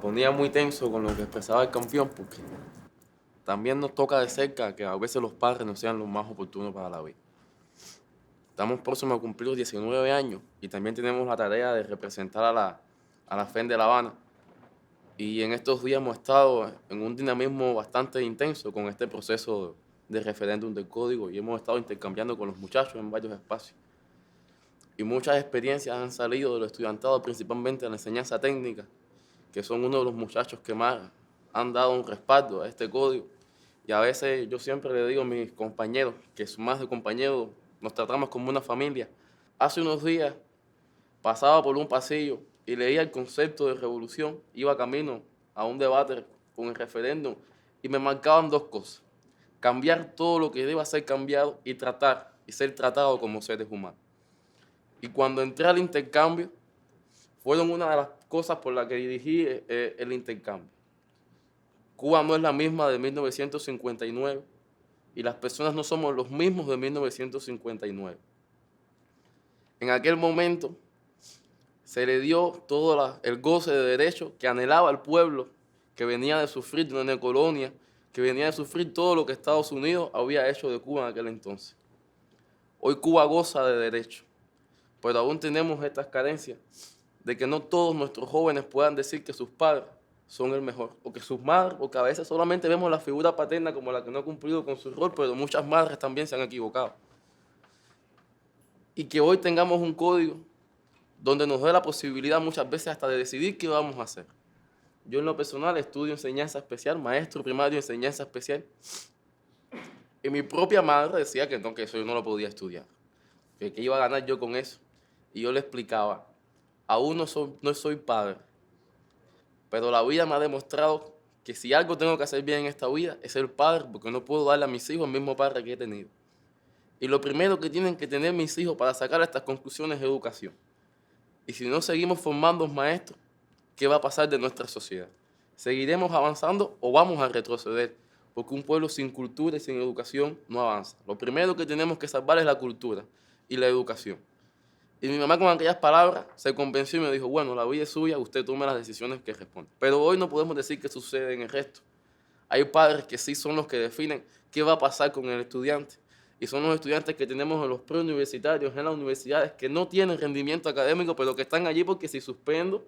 ponía muy tenso con lo que expresaba el campeón porque también nos toca de cerca que a veces los padres no sean los más oportunos para la vida. Estamos próximos a cumplir los 19 años y también tenemos la tarea de representar a la FEN de La Habana. Y en estos días hemos estado en un dinamismo bastante intenso con este proceso de referéndum del código y hemos estado intercambiando con los muchachos en varios espacios. Y muchas experiencias han salido del estudiantado, principalmente en la enseñanza técnica, que son uno de los muchachos que más han dado un respaldo a este código. Y a veces yo siempre le digo a mis compañeros, que son más de compañeros, nos tratamos como una familia. Hace unos días pasaba por un pasillo y leía el concepto de revolución, iba camino a un debate con el referéndum y me marcaban 2 cosas. Cambiar todo lo que deba ser cambiado y tratar y ser tratado como seres humanos. Y cuando entré al intercambio, fueron una de las cosas por las que dirigí el intercambio. Cuba no es la misma de 1959 y las personas no somos los mismos de 1959. En aquel momento se le dio todo el goce de derecho que anhelaba el pueblo, que venía de sufrir de una neocolonia, que venía de sufrir todo lo que Estados Unidos había hecho de Cuba en aquel entonces. Hoy Cuba goza de derecho, pero aún tenemos estas carencias de que no todos nuestros jóvenes puedan decir que sus padres son el mejor, o que sus madres, porque a veces solamente vemos la figura paterna como la que no ha cumplido con su rol, pero muchas madres también se han equivocado. y que hoy tengamos un código donde nos dé la posibilidad muchas veces hasta de decidir qué vamos a hacer. Yo en lo personal estudio enseñanza especial, maestro primario de enseñanza especial, y mi propia madre decía que no, que eso yo no lo podía estudiar, que iba a ganar yo con eso. Y yo le explicaba, aún no soy padre, pero la vida me ha demostrado que si algo tengo que hacer bien en esta vida es ser padre, porque no puedo darle a mis hijos el mismo padre que he tenido. Y lo primero que tienen que tener mis hijos para sacar estas conclusiones es educación. Y si no seguimos formando maestros, ¿qué va a pasar de nuestra sociedad? ¿Seguiremos avanzando o vamos a retroceder? Porque un pueblo sin cultura y sin educación no avanza. Lo primero que tenemos que salvar es la cultura y la educación. Y mi mamá con aquellas palabras se convenció y me dijo, bueno, la vida es suya, usted tome las decisiones que responde. Pero hoy no podemos decir qué sucede en el resto. Hay padres que sí son los que definen qué va a pasar con el estudiante. Y son los estudiantes que tenemos en los preuniversitarios, en las universidades, que no tienen rendimiento académico, pero que están allí porque si suspendo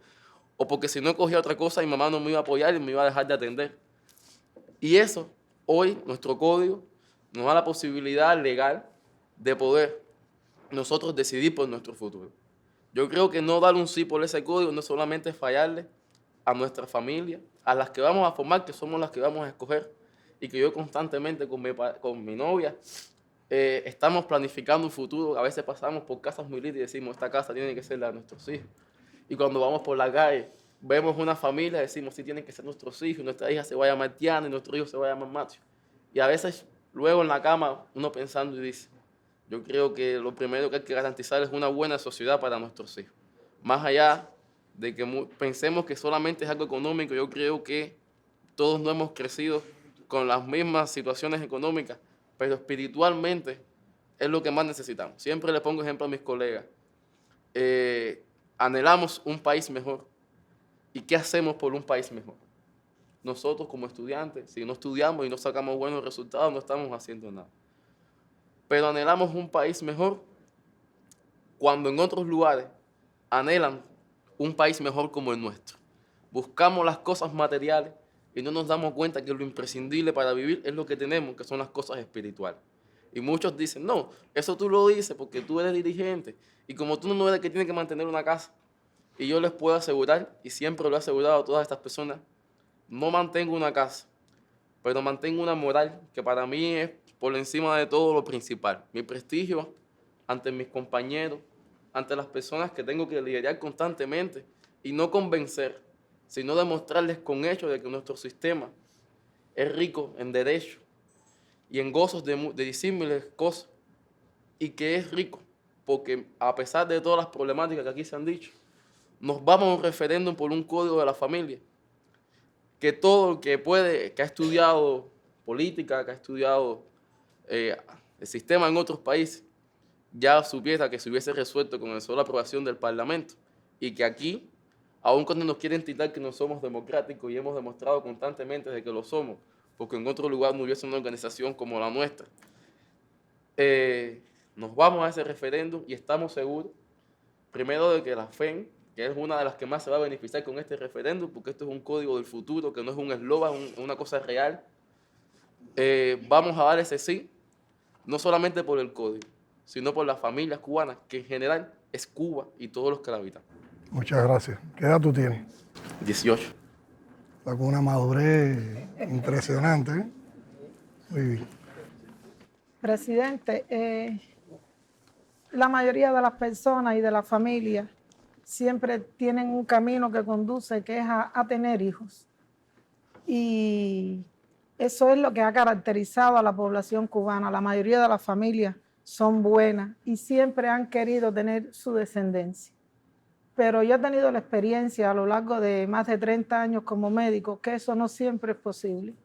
o porque si no cogía otra cosa, mi mamá no me iba a apoyar y me iba a dejar de atender. Y eso, hoy, nuestro código nos da la posibilidad legal de poder nosotros decidir por nuestro futuro. Yo creo que no dar un sí por ese código no solamente es fallarle a nuestra familia, a las que vamos a formar, que somos las que vamos a escoger, y que yo constantemente con mi novia estamos planificando un futuro. A veces pasamos por casas muy lindas y decimos, esta casa tiene que ser la de nuestros hijos. Y cuando vamos por la calle, vemos una familia y decimos, sí, tienen que ser nuestros hijos, nuestra hija se va a llamar Tiana y nuestro hijo se va a llamar Matthew. Y a veces, luego en la cama, uno pensando y dice, yo creo que lo primero que hay que garantizar es una buena sociedad para nuestros hijos. Más allá de que pensemos que solamente es algo económico, yo creo que todos no hemos crecido con las mismas situaciones económicas, pero espiritualmente es lo que más necesitamos. Siempre le pongo ejemplo a mis colegas. Anhelamos un país mejor. ¿Y qué hacemos por un país mejor? Nosotros como estudiantes, si no estudiamos y no sacamos buenos resultados, no estamos haciendo nada. Pero anhelamos un país mejor cuando en otros lugares anhelan un país mejor como el nuestro. Buscamos las cosas materiales y no nos damos cuenta que lo imprescindible para vivir es lo que tenemos, que son las cosas espirituales. Y muchos dicen, no, eso tú lo dices porque tú eres dirigente y como tú no eres el que tiene que mantener una casa. Y yo les puedo asegurar, y siempre lo he asegurado a todas estas personas, no mantengo una casa, pero mantengo una moral que para mí es por encima de todo lo principal. Mi prestigio ante mis compañeros, ante las personas que tengo que lidiar constantemente y no convencer, sino demostrarles con hechos de que nuestro sistema es rico en derechos y en gozos de disímiles cosas, y que es rico porque a pesar de todas las problemáticas que aquí se han dicho, nos vamos a un referéndum por un código de la familia, que todo el que puede, que ha estudiado política, que ha estudiado el sistema en otros países, ya supiera que se hubiese resuelto con la sola aprobación del Parlamento, y que aquí, aun cuando nos quieren tildar que no somos democráticos y hemos demostrado constantemente de que lo somos, porque en otro lugar no hubiese una organización como la nuestra, nos vamos a ese referéndum y estamos seguros, primero, de que la FEN, que es una de las que más se va a beneficiar con este referéndum, porque esto es un código del futuro, que no es un eslogan, es una cosa real, vamos a dar ese sí, no solamente por el código, sino por las familias cubanas, que en general es Cuba y todos los que la habitan. Muchas gracias. ¿Qué edad tú tienes? 18. Está con una madurez impresionante, ¿eh? Muy bien. Presidente, la mayoría de las personas y de las familias siempre tienen un camino que conduce, que es a tener hijos. Y eso es lo que ha caracterizado a la población cubana. La mayoría de las familias son buenas y siempre han querido tener su descendencia. Pero yo he tenido la experiencia a lo largo de más de 30 años como médico que eso no siempre es posible.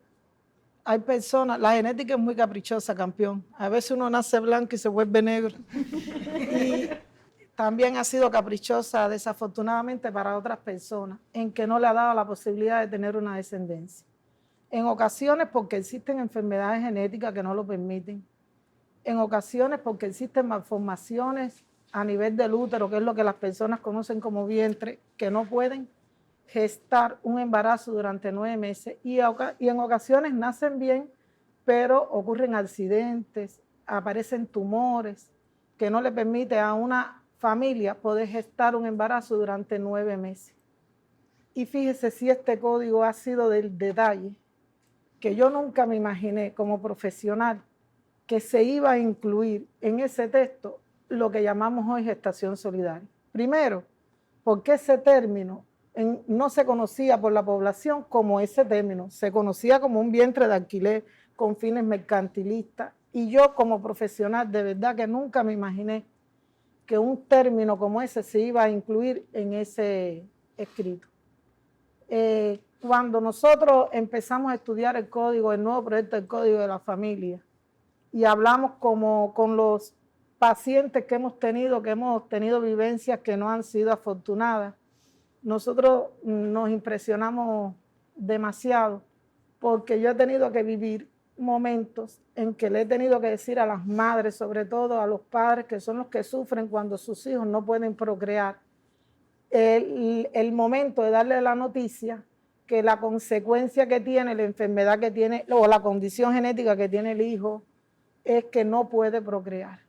Hay personas, la genética es muy caprichosa, campeón. A veces uno nace blanco y se vuelve negro. Y también ha sido caprichosa, desafortunadamente, para otras personas, en que no le ha dado la posibilidad de tener una descendencia. En ocasiones porque existen enfermedades genéticas que no lo permiten. En ocasiones porque existen malformaciones a nivel del útero, que es lo que las personas conocen como vientre, que no pueden gestar un embarazo durante 9 meses. Y en ocasiones nacen bien, pero ocurren accidentes, aparecen tumores, que no le permite a una familia poder gestar un embarazo durante 9 meses. Y fíjese si este código ha sido del detalle, que yo nunca me imaginé como profesional que se iba a incluir en ese texto lo que llamamos hoy gestación solidaria. Primero, porque ese término no se conocía por la población como ese término, se conocía como un vientre de alquiler con fines mercantilistas, y yo como profesional de verdad que nunca me imaginé que un término como ese se iba a incluir en ese escrito. Cuando nosotros empezamos a estudiar el código, el nuevo proyecto del Código de la Familia, y hablamos con los pacientes que hemos tenido vivencias que no han sido afortunadas, nosotros nos impresionamos demasiado, porque yo he tenido que vivir momentos en que le he tenido que decir a las madres, sobre todo a los padres, que son los que sufren cuando sus hijos no pueden procrear, el momento de darle la noticia que la consecuencia que tiene, la enfermedad que tiene o la condición genética que tiene el hijo es que no puede procrear.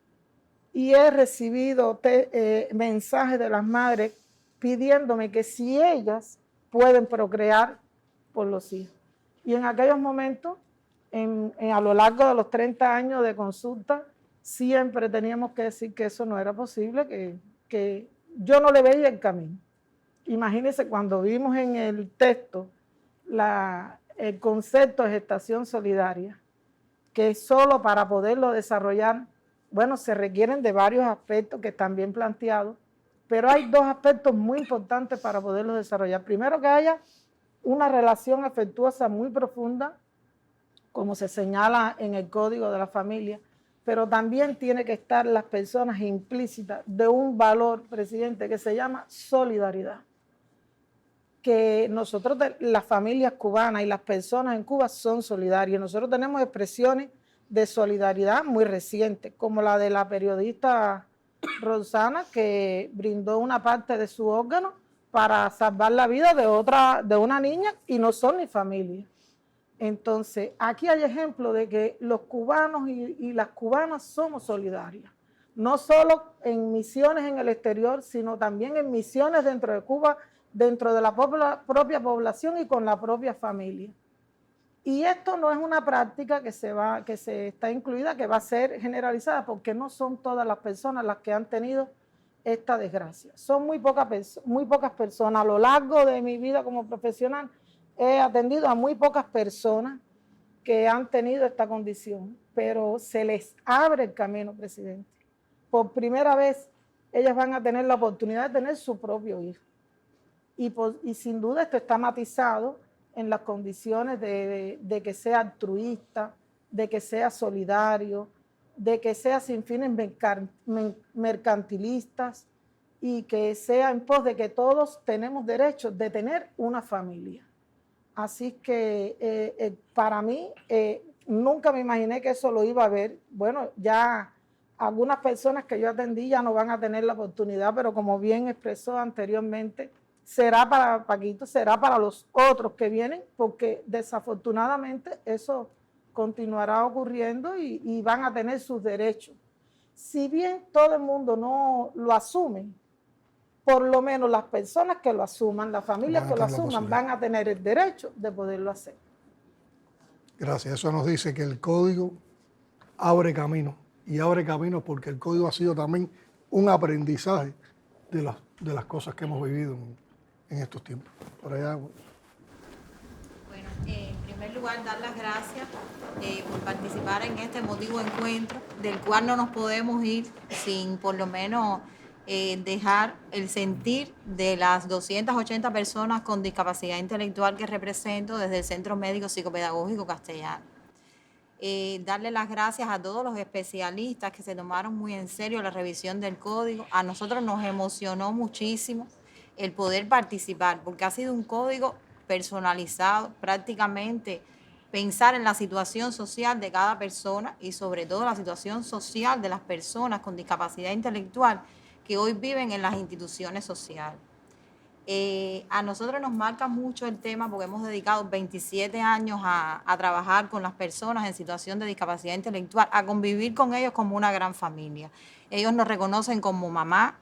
Y he recibido mensajes de las madres pidiéndome que si ellas pueden procrear por los hijos. Y en aquellos momentos, a lo largo de los 30 años de consulta, siempre teníamos que decir que eso no era posible, que yo no le veía el camino. Imagínense cuando vimos en el texto el concepto de gestación solidaria, que solo para poderlo desarrollar, bueno, se requieren de varios aspectos que están bien planteados, pero hay 2 aspectos muy importantes para poderlo desarrollar. Primero, que haya una relación afectuosa muy profunda, como se señala en el Código de la Familia, pero también tiene que estar las personas implícitas de un valor, presidente, que se llama solidaridad. Que nosotros, las familias cubanas y las personas en Cuba son solidarias. Nosotros tenemos expresiones de solidaridad muy recientes, como la de la periodista Rosana, que brindó una parte de su órgano para salvar la vida de una niña, y no son ni familia. Entonces, aquí hay ejemplo de que los cubanos y las cubanas somos solidarias, no solo en misiones en el exterior, sino también en misiones dentro de Cuba, dentro de la propia población y con la propia familia. Y esto no es una práctica que se está incluida, que va a ser generalizada, porque no son todas las personas las que han tenido esta desgracia. Son muy pocas personas. A lo largo de mi vida como profesional he atendido a muy pocas personas que han tenido esta condición, pero se les abre el camino, presidente. Por primera vez ellas van a tener la oportunidad de tener su propio hijo. Y sin duda esto está matizado en las condiciones de que sea altruista, de que sea solidario, de que sea sin fines mercantilistas, y que sea en pos de que todos tenemos derecho de tener una familia. Así que para mí, nunca me imaginé que eso lo iba a ver. Bueno, ya algunas personas que yo atendí ya no van a tener la oportunidad, pero como bien expresó anteriormente, será para Paquito, será para los otros que vienen, porque desafortunadamente eso continuará ocurriendo y van a tener sus derechos. Si bien todo el mundo no lo asume, por lo menos las personas que lo asuman, las familias que lo asuman, van a tener el derecho de poderlo hacer. Gracias. Eso nos dice que el código abre camino, y abre camino porque el código ha sido también un aprendizaje de las cosas que hemos vivido en estos tiempos. Por allá. Bueno, en primer lugar, dar las gracias por participar en este emotivo encuentro, del cual no nos podemos ir sin por lo menos dejar el sentir de las 280 personas con discapacidad intelectual que represento desde el Centro Médico Psicopedagógico Castellano. Darle las gracias a todos los especialistas que se tomaron muy en serio la revisión del código. A nosotros nos emocionó muchísimo el poder participar, porque ha sido un código personalizado, prácticamente pensar en la situación social de cada persona y sobre todo la situación social de las personas con discapacidad intelectual que hoy viven en las instituciones sociales. A nosotros nos marca mucho el tema porque hemos dedicado 27 años a trabajar con las personas en situación de discapacidad intelectual, a convivir con ellos como una gran familia. Ellos nos reconocen como mamá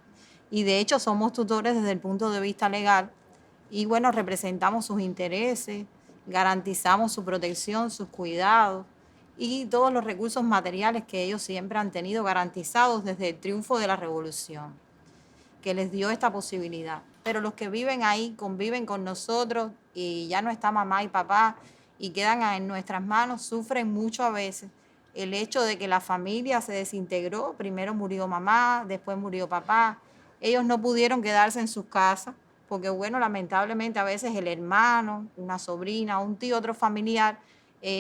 y de hecho somos tutores desde el punto de vista legal y bueno, representamos sus intereses, garantizamos su protección, sus cuidados y todos los recursos materiales que ellos siempre han tenido garantizados desde el triunfo de la revolución, que les dio esta posibilidad. Pero los que viven ahí, conviven con nosotros y ya no está mamá y papá y quedan en nuestras manos, sufren mucho a veces el hecho de que la familia se desintegró. Primero murió mamá, después murió papá. Ellos no pudieron quedarse en sus casas porque, bueno, lamentablemente a veces el hermano, una sobrina, un tío, otro familiar,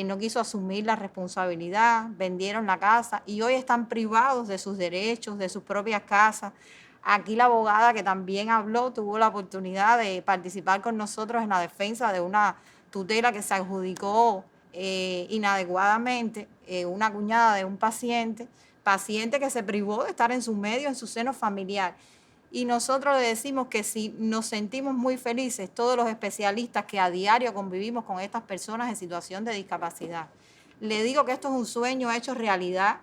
no quiso asumir la responsabilidad, vendieron la casa y hoy están privados de sus derechos, de sus propias casas. Aquí la abogada que también habló tuvo la oportunidad de participar con nosotros en la defensa de una tutela que se adjudicó inadecuadamente, una cuñada de un paciente que se privó de estar en su medio, en su seno familiar. Y nosotros le decimos que si nos sentimos muy felices, todos los especialistas que a diario convivimos con estas personas en situación de discapacidad, le digo que esto es un sueño hecho realidad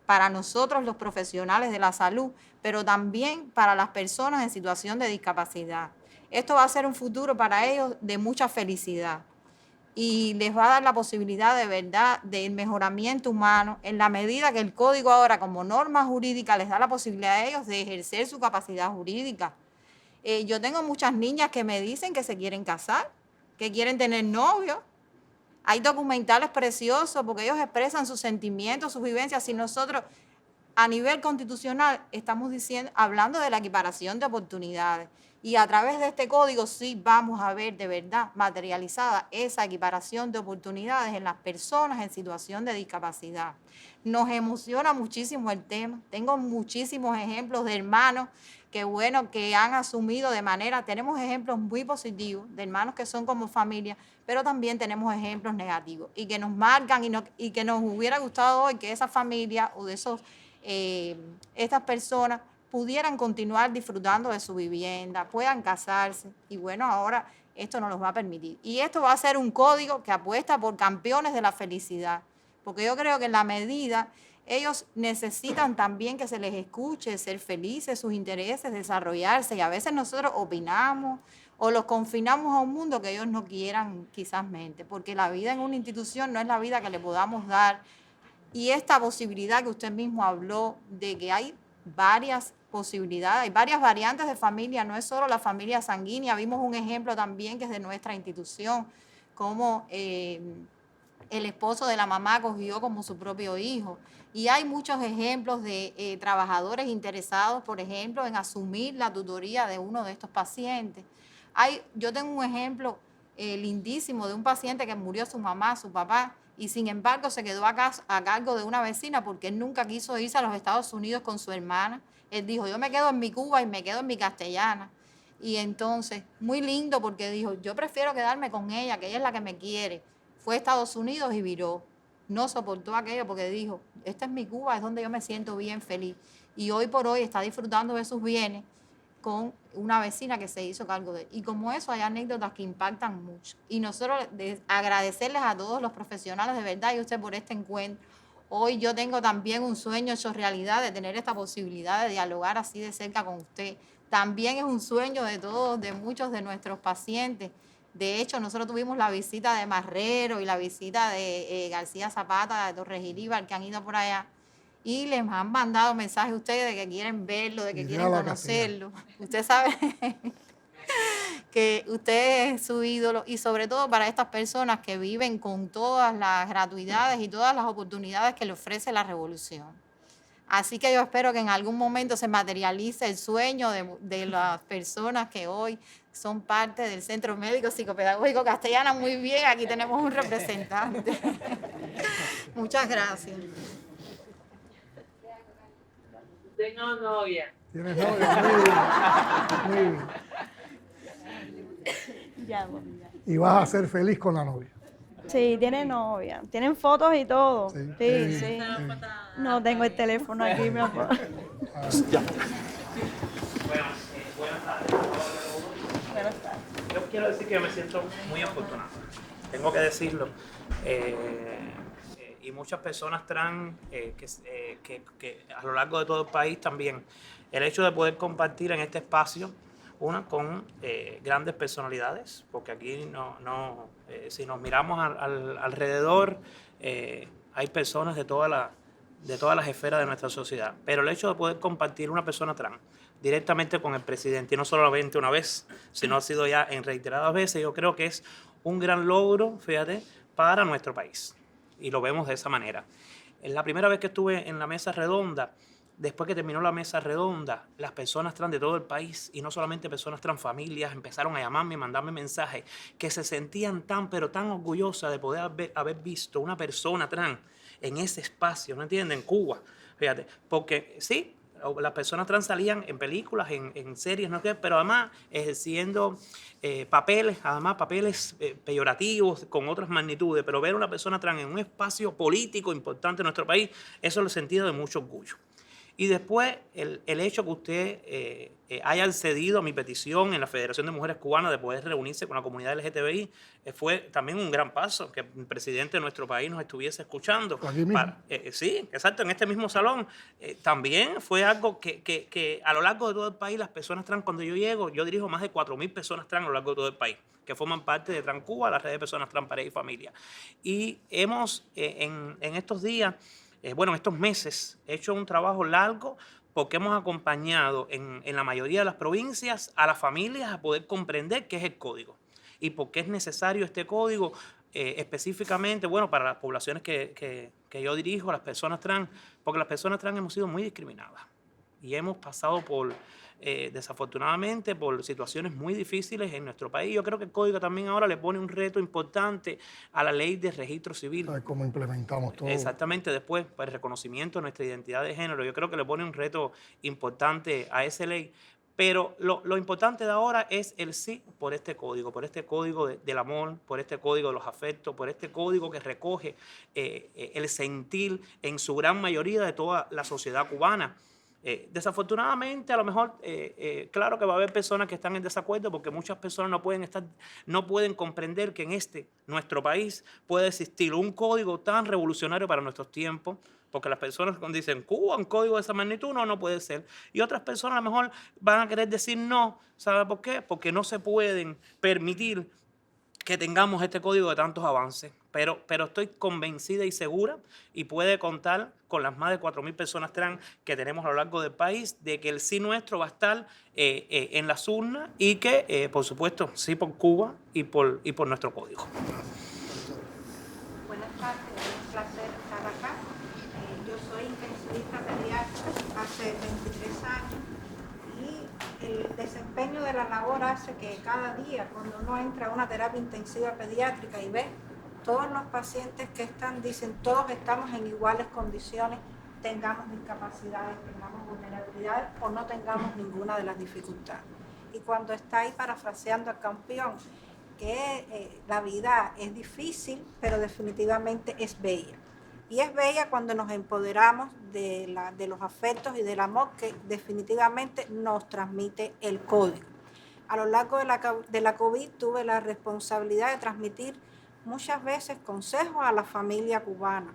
para nosotros los profesionales de la salud, pero también para las personas en situación de discapacidad. Esto va a ser un futuro para ellos de mucha felicidad y les va a dar la posibilidad de verdad del mejoramiento humano en la medida que el código ahora como norma jurídica les da la posibilidad a ellos de ejercer su capacidad jurídica. Yo tengo muchas niñas que me dicen que se quieren casar, que quieren tener novio. Hay documentales preciosos porque ellos expresan sus sentimientos, sus vivencias. Si nosotros a nivel constitucional estamos hablando de la equiparación de oportunidades y a través de este código sí vamos a ver de verdad materializada esa equiparación de oportunidades en las personas en situación de discapacidad. Nos emociona muchísimo el tema. Tengo muchísimos ejemplos de hermanos que han asumido de manera, tenemos ejemplos muy positivos de hermanos que son como familia, pero también tenemos ejemplos negativos y que nos marcan y que nos hubiera gustado hoy que esa familia o de estas personas pudieran continuar disfrutando de su vivienda, puedan casarse y bueno, ahora esto no los va a permitir. Y esto va a ser un código que apuesta por campeones de la felicidad, porque yo creo que en la medida ellos necesitan también que se les escuche, ser felices, sus intereses, desarrollarse y a veces nosotros opinamos o los confinamos a un mundo que ellos no quieran quizás mente, porque la vida en una institución no es la vida que le podamos dar. Y esta posibilidad que usted mismo habló de que hay varias posibilidades, hay varias variantes de familia, no es solo la familia sanguínea. Vimos un ejemplo también que es de nuestra institución, como el esposo de la mamá acogió como su propio hijo. Y hay muchos ejemplos de trabajadores interesados, por ejemplo, en asumir la tutoría de uno de estos pacientes. Yo tengo un ejemplo lindísimo de un paciente que murió su mamá, su papá, y sin embargo se quedó a cargo de una vecina porque él nunca quiso irse a los Estados Unidos con su hermana. Él dijo, yo me quedo en mi Cuba y me quedo en mi castellana. Y entonces, muy lindo porque dijo, yo prefiero quedarme con ella, que ella es la que me quiere. Fue a Estados Unidos y viró. No soportó aquello porque dijo, esta es mi Cuba, es donde yo me siento bien feliz. Y hoy por hoy está disfrutando de sus bienes con una vecina que se hizo cargo de él. Y como eso hay anécdotas que impactan mucho. Y nosotros agradecerles a todos los profesionales de verdad y usted por este encuentro. Hoy yo tengo también un sueño hecho realidad de tener esta posibilidad de dialogar así de cerca con usted. También es un sueño de todos, de muchos de nuestros pacientes. De hecho, nosotros tuvimos la visita de Marrero y la visita de García Zapata, de Torres Ilíbar, que han ido por allá. Y les han mandado mensajes a ustedes de que quieren verlo, de que quieren conocerlo. Usted sabe que usted es su ídolo y sobre todo para estas personas que viven con todas las gratuidades y todas las oportunidades que le ofrece la revolución. Así que yo espero que en algún momento se materialice el sueño de las personas que hoy son parte del Centro Médico Psicopedagógico Castellana. Muy bien, aquí tenemos un representante. Muchas gracias. Tengo novia. ¿Tienes novia? Muy bien. Ya. Y vas a ser feliz con la novia. Sí, tiene novia. Tienen fotos y todo. Sí. Sí. No tengo el teléfono aquí, mi amor. Ya. Buenas tardes. Buenas tardes. Yo quiero decir que me siento muy afortunado, tengo que decirlo. Y muchas personas trans que a lo largo de todo el país también. El hecho de poder compartir en este espacio con grandes personalidades, porque aquí si nos miramos alrededor, hay personas de todas las esferas de nuestra sociedad. Pero el hecho de poder compartir una persona trans directamente con el presidente, y no solamente una vez, sino ha sido ya en reiteradas veces, yo creo que es un gran logro, fíjate, para nuestro país. Y lo vemos de esa manera. Es la primera vez que estuve en la mesa redonda. Después que terminó la mesa redonda, las personas trans de todo el país, y no solamente personas trans, familias, empezaron a llamarme y mandarme mensajes que se sentían pero tan orgullosas de poder haber visto una persona trans en ese espacio, ¿no entienden? En Cuba, fíjate, porque sí, las personas trans salían en películas, en series, ¿no? Pero además ejerciendo papeles peyorativos con otras magnitudes, pero ver a una persona trans en un espacio político importante en nuestro país, eso lo he sentido de mucho orgullo. Y después, el hecho que usted haya accedido a mi petición en la Federación de Mujeres Cubanas de poder reunirse con la comunidad LGTBI fue también un gran paso, que el presidente de nuestro país nos estuviese escuchando. Aquí mismo. Sí, exacto, en este mismo salón. También fue algo que a lo largo de todo el país, las personas trans, cuando yo llego, yo dirijo más de 4.000 personas trans a lo largo de todo el país, que forman parte de TransCuba, la red de personas trans, pareja y familia. Y hemos, en estos días, estos meses, hecho un trabajo largo porque hemos acompañado en la mayoría de las provincias a las familias a poder comprender qué es el código y por qué es necesario este código específicamente, para las poblaciones que yo dirijo, las personas trans, porque las personas trans hemos sido muy discriminadas y hemos pasado desafortunadamente por situaciones muy difíciles en nuestro país. Yo creo que el código también ahora le pone un reto importante a la ley de registro civil. ¿Cómo implementamos todo? Exactamente, después, el reconocimiento de nuestra identidad de género. Yo creo que le pone un reto importante a esa ley. Pero lo importante de ahora es el sí por este código del amor, por este código de los afectos, por este código que recoge el sentir en su gran mayoría de toda la sociedad cubana. Desafortunadamente, a lo mejor, claro que va a haber personas que están en desacuerdo porque muchas personas no pueden comprender que en nuestro país puede existir un código tan revolucionario para nuestros tiempos, porque las personas cuando dicen Cuba, un código de esa magnitud, no puede ser. Y otras personas a lo mejor van a querer decir no. ¿Sabe por qué? Porque no se pueden permitir que tengamos este código de tantos avances. Pero estoy convencida y segura, y puede contar con las más de 4.000 personas trans que tenemos a lo largo del país, de que el sí nuestro va a estar en las urnas y que, por supuesto, sí por Cuba y por nuestro código. Buenas tardes, es un placer estar acá. Yo soy intensivista pediátrica hace 23 años y el desempeño de la labor hace que cada día, cuando uno entra a una terapia intensiva pediátrica y ve todos los pacientes que dicen todos estamos en iguales condiciones, tengamos discapacidades, tengamos vulnerabilidades o no tengamos ninguna de las dificultades. Y cuando está ahí parafraseando al campeón, que la vida es difícil, pero definitivamente es bella. Y es bella cuando nos empoderamos de los afectos y del amor que definitivamente nos transmite el código. A lo largo de la COVID tuve la responsabilidad de transmitir muchas veces consejos a la familia cubana.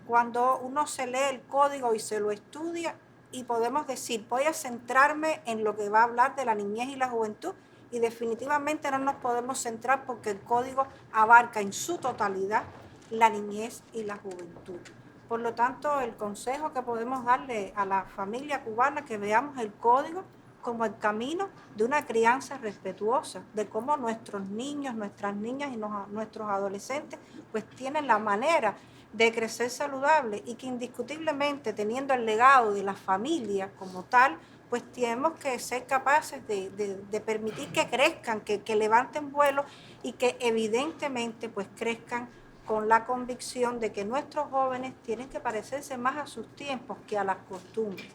Cuando uno se lee el código y se lo estudia y podemos decir, voy a centrarme en lo que va a hablar de la niñez y la juventud, y definitivamente no nos podemos centrar porque el código abarca en su totalidad la niñez y la juventud. Por lo tanto, el consejo que podemos darle a la familia cubana, que veamos el código como el camino de una crianza respetuosa, de cómo nuestros niños, nuestras niñas y nuestros adolescentes pues tienen la manera de crecer saludable, y que indiscutiblemente, teniendo el legado de la familia como tal, pues tenemos que ser capaces de permitir que crezcan, que levanten vuelo, y que evidentemente pues crezcan con la convicción de que nuestros jóvenes tienen que parecerse más a sus tiempos que a las costumbres.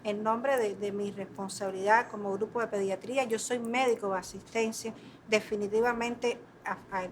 En nombre de mi responsabilidad como grupo de pediatría, yo soy médico de asistencia, definitivamente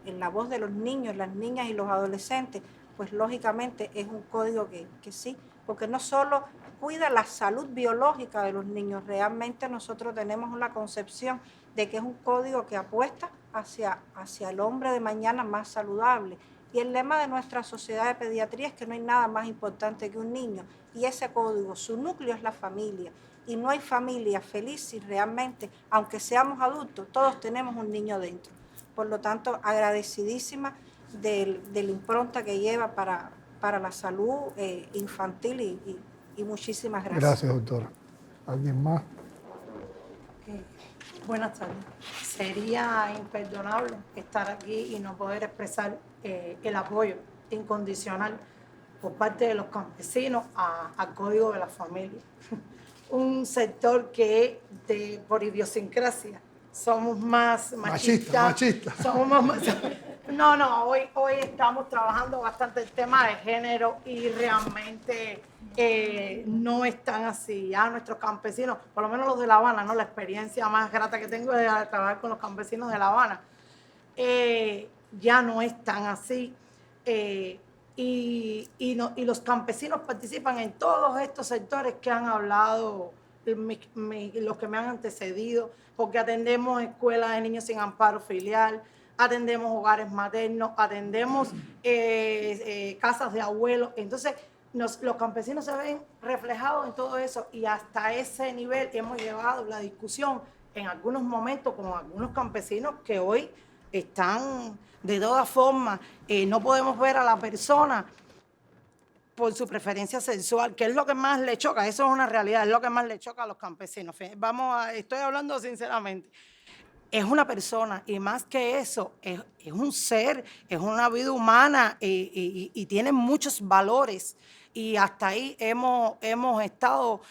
en la voz de los niños, las niñas y los adolescentes, pues lógicamente es un código que sí, porque no solo cuida la salud biológica de los niños. Realmente nosotros tenemos una concepción de que es un código que apuesta hacia el hombre de mañana más saludable. Y el lema de nuestra sociedad de pediatría es que no hay nada más importante que un niño. Y ese código, su núcleo es la familia. Y no hay familia feliz si realmente, aunque seamos adultos, todos tenemos un niño dentro. Por lo tanto, agradecidísima de la impronta que lleva para la salud infantil y muchísimas gracias. Gracias, doctora. ¿Alguien más? Buenas tardes. Sería imperdonable estar aquí y no poder expresar el apoyo incondicional por parte de los campesinos al Código de la Familia. Un sector que por idiosincrasia somos más machistas. Somos más. No, hoy estamos trabajando bastante el tema de género y realmente no están así. Ya nuestros campesinos, por lo menos los de La Habana, ¿no? La experiencia más grata que tengo es de trabajar con los campesinos de La Habana. Ya no están así. Y los campesinos participan en todos estos sectores que han hablado los que me han antecedido, porque atendemos escuelas de niños sin amparo filial, atendemos hogares maternos, atendemos casas de abuelos. Entonces, los campesinos se ven reflejados en todo eso y hasta ese nivel hemos llevado la discusión en algunos momentos con algunos campesinos que hoy están de todas formas, no podemos ver a la persona por su preferencia sexual, que es lo que más le choca. Eso es una realidad, es lo que más le choca a los campesinos. Estoy hablando sinceramente. Es una persona y más que eso, es un ser, es una vida humana y tiene muchos valores. Y hasta ahí hemos estado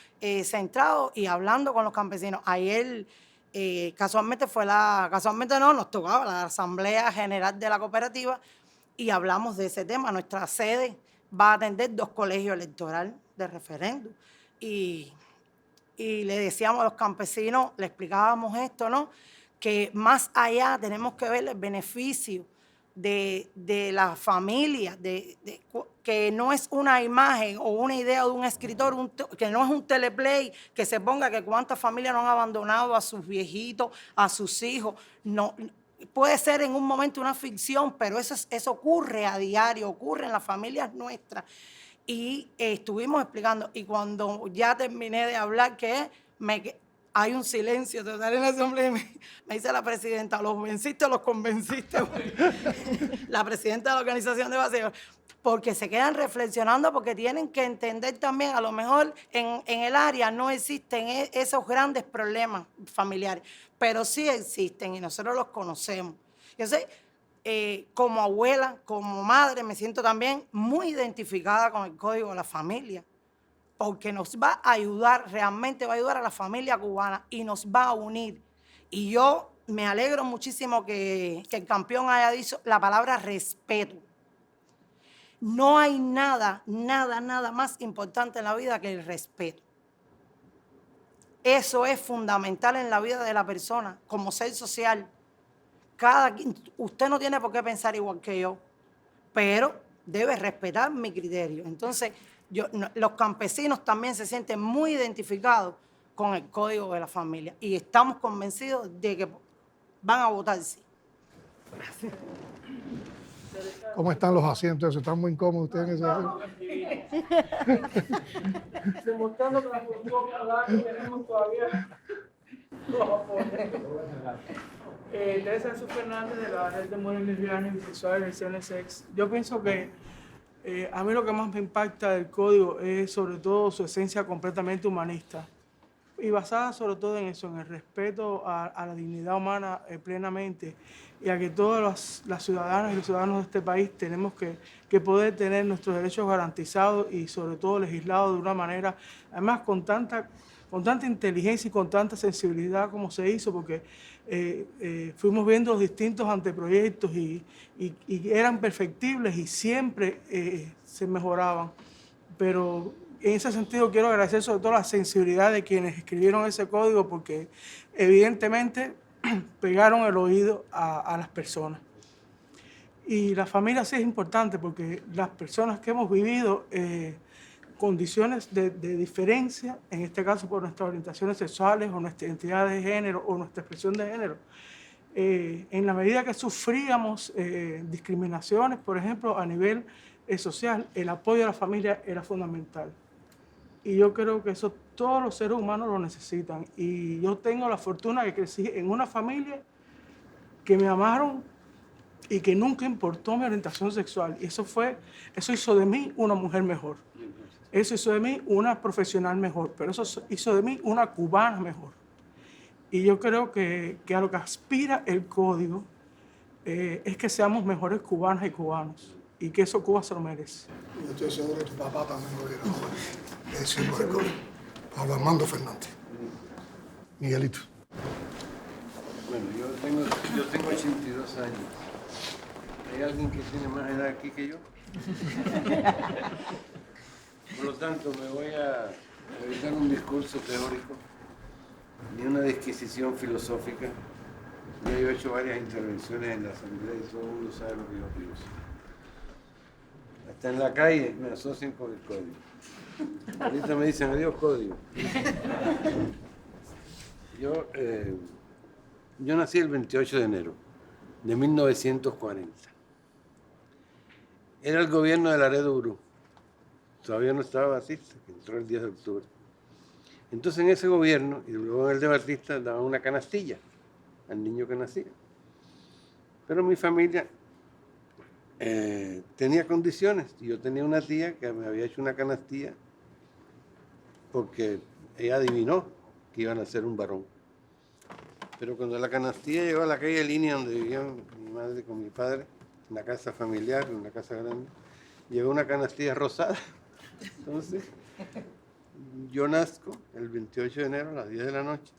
centrados y hablando con los campesinos. Ayer casualmente nos tocaba la Asamblea General de la Cooperativa y hablamos de ese tema. Nuestra sede va a atender 2 colegios electorales de referéndum. Y le decíamos a los campesinos, le explicábamos esto, ¿no? Que más allá tenemos que ver el beneficio de la familia, que no es una imagen o una idea de un escritor, que no es un teleplay que se ponga que cuántas familias no han abandonado a sus viejitos, a sus hijos. No, puede ser en un momento una ficción, pero eso ocurre a diario, ocurre en las familias nuestras. Y estuvimos explicando, y cuando ya terminé de hablar, hay un silencio total en la asamblea, me dice la presidenta, ¿los venciste o los convenciste? La presidenta de la organización de base, porque se quedan reflexionando, porque tienen que entender también, a lo mejor en el área no existen esos grandes problemas familiares, pero sí existen y nosotros los conocemos. Yo sé, como abuela, como madre, me siento también muy identificada con el Código de la Familia, porque nos va a ayudar, realmente va a ayudar a la familia cubana y nos va a unir. Y yo me alegro muchísimo que el campeón haya dicho la palabra respeto. No hay nada más importante en la vida que el respeto. Eso es fundamental en la vida de la persona, como ser social. Usted no tiene por qué pensar igual que yo, pero debe respetar mi criterio. Entonces, los campesinos también se sienten muy identificados con el Código de la Familia y estamos convencidos de que van a votar sí. Gracias. ¿Cómo están los asientos? ¿Están muy incómodos ustedes en ese asiento? Demostrando que la cultura que tenemos todavía los apoya. Teresa Jesús Fernández, de la Red de Mujeres Lesbianas y Bisexuales del CNSX. Yo pienso que a mí lo que más me impacta del código es sobre todo su esencia completamente humanista y basada sobre todo en eso, en el respeto a la dignidad humana plenamente y a que todas las ciudadanas y los ciudadanos de este país tenemos que poder tener nuestros derechos garantizados y sobre todo legislados de una manera, además con tanta inteligencia y con tanta sensibilidad como se hizo, porque fuimos viendo los distintos anteproyectos y eran perfectibles y siempre se mejoraban. Pero en ese sentido quiero agradecer sobre todo la sensibilidad de quienes escribieron ese código, porque evidentemente pegaron el oído a las personas. Y la familia sí es importante, porque las personas que hemos vivido condiciones de diferencia, en este caso por nuestras orientaciones sexuales o nuestra identidad de género o nuestra expresión de género. En la medida que sufríamos discriminaciones, por ejemplo, a nivel social, el apoyo a la familia era fundamental. Y yo creo que eso todos los seres humanos lo necesitan. Y yo tengo la fortuna de que crecí en una familia que me amaron y que nunca importó mi orientación sexual. Y eso hizo de mí una mujer mejor. Eso hizo de mí una profesional mejor, pero eso hizo de mí una cubana mejor. Y yo creo que a lo que aspira el código es que seamos mejores cubanas y cubanos, y que eso Cuba se lo merece. Yo estoy seguro que tu papá también lo hubiera decir por el código. Pablo Armando Fernández. Miguelito. Bueno, yo tengo 82 años. ¿Hay alguien que tiene más edad aquí que yo? Por lo tanto, me voy a evitar un discurso teórico ni una disquisición filosófica. Yo he hecho varias intervenciones en la Asamblea y todo el mundo sabe lo que yo pienso. Hasta en la calle me asocian con el código. Ahorita me dicen adiós código. Yo nací el 28 de enero de 1940. Era el gobierno de Laredo Urú. Todavía no estaba Batista, que entró el 10 de octubre. Entonces en ese gobierno, y luego en el de Batista, daban una canastilla al niño que nacía. Pero mi familia tenía condiciones. Yo tenía una tía que me había hecho una canastilla porque ella adivinó que iban a ser un varón. Pero cuando la canastilla llegó a la calle Línea, donde vivían mi madre con mi padre, una casa familiar, una casa grande, llegó una canastilla rosada. Entonces, yo nazco el 28 de enero a las 10 de la noche,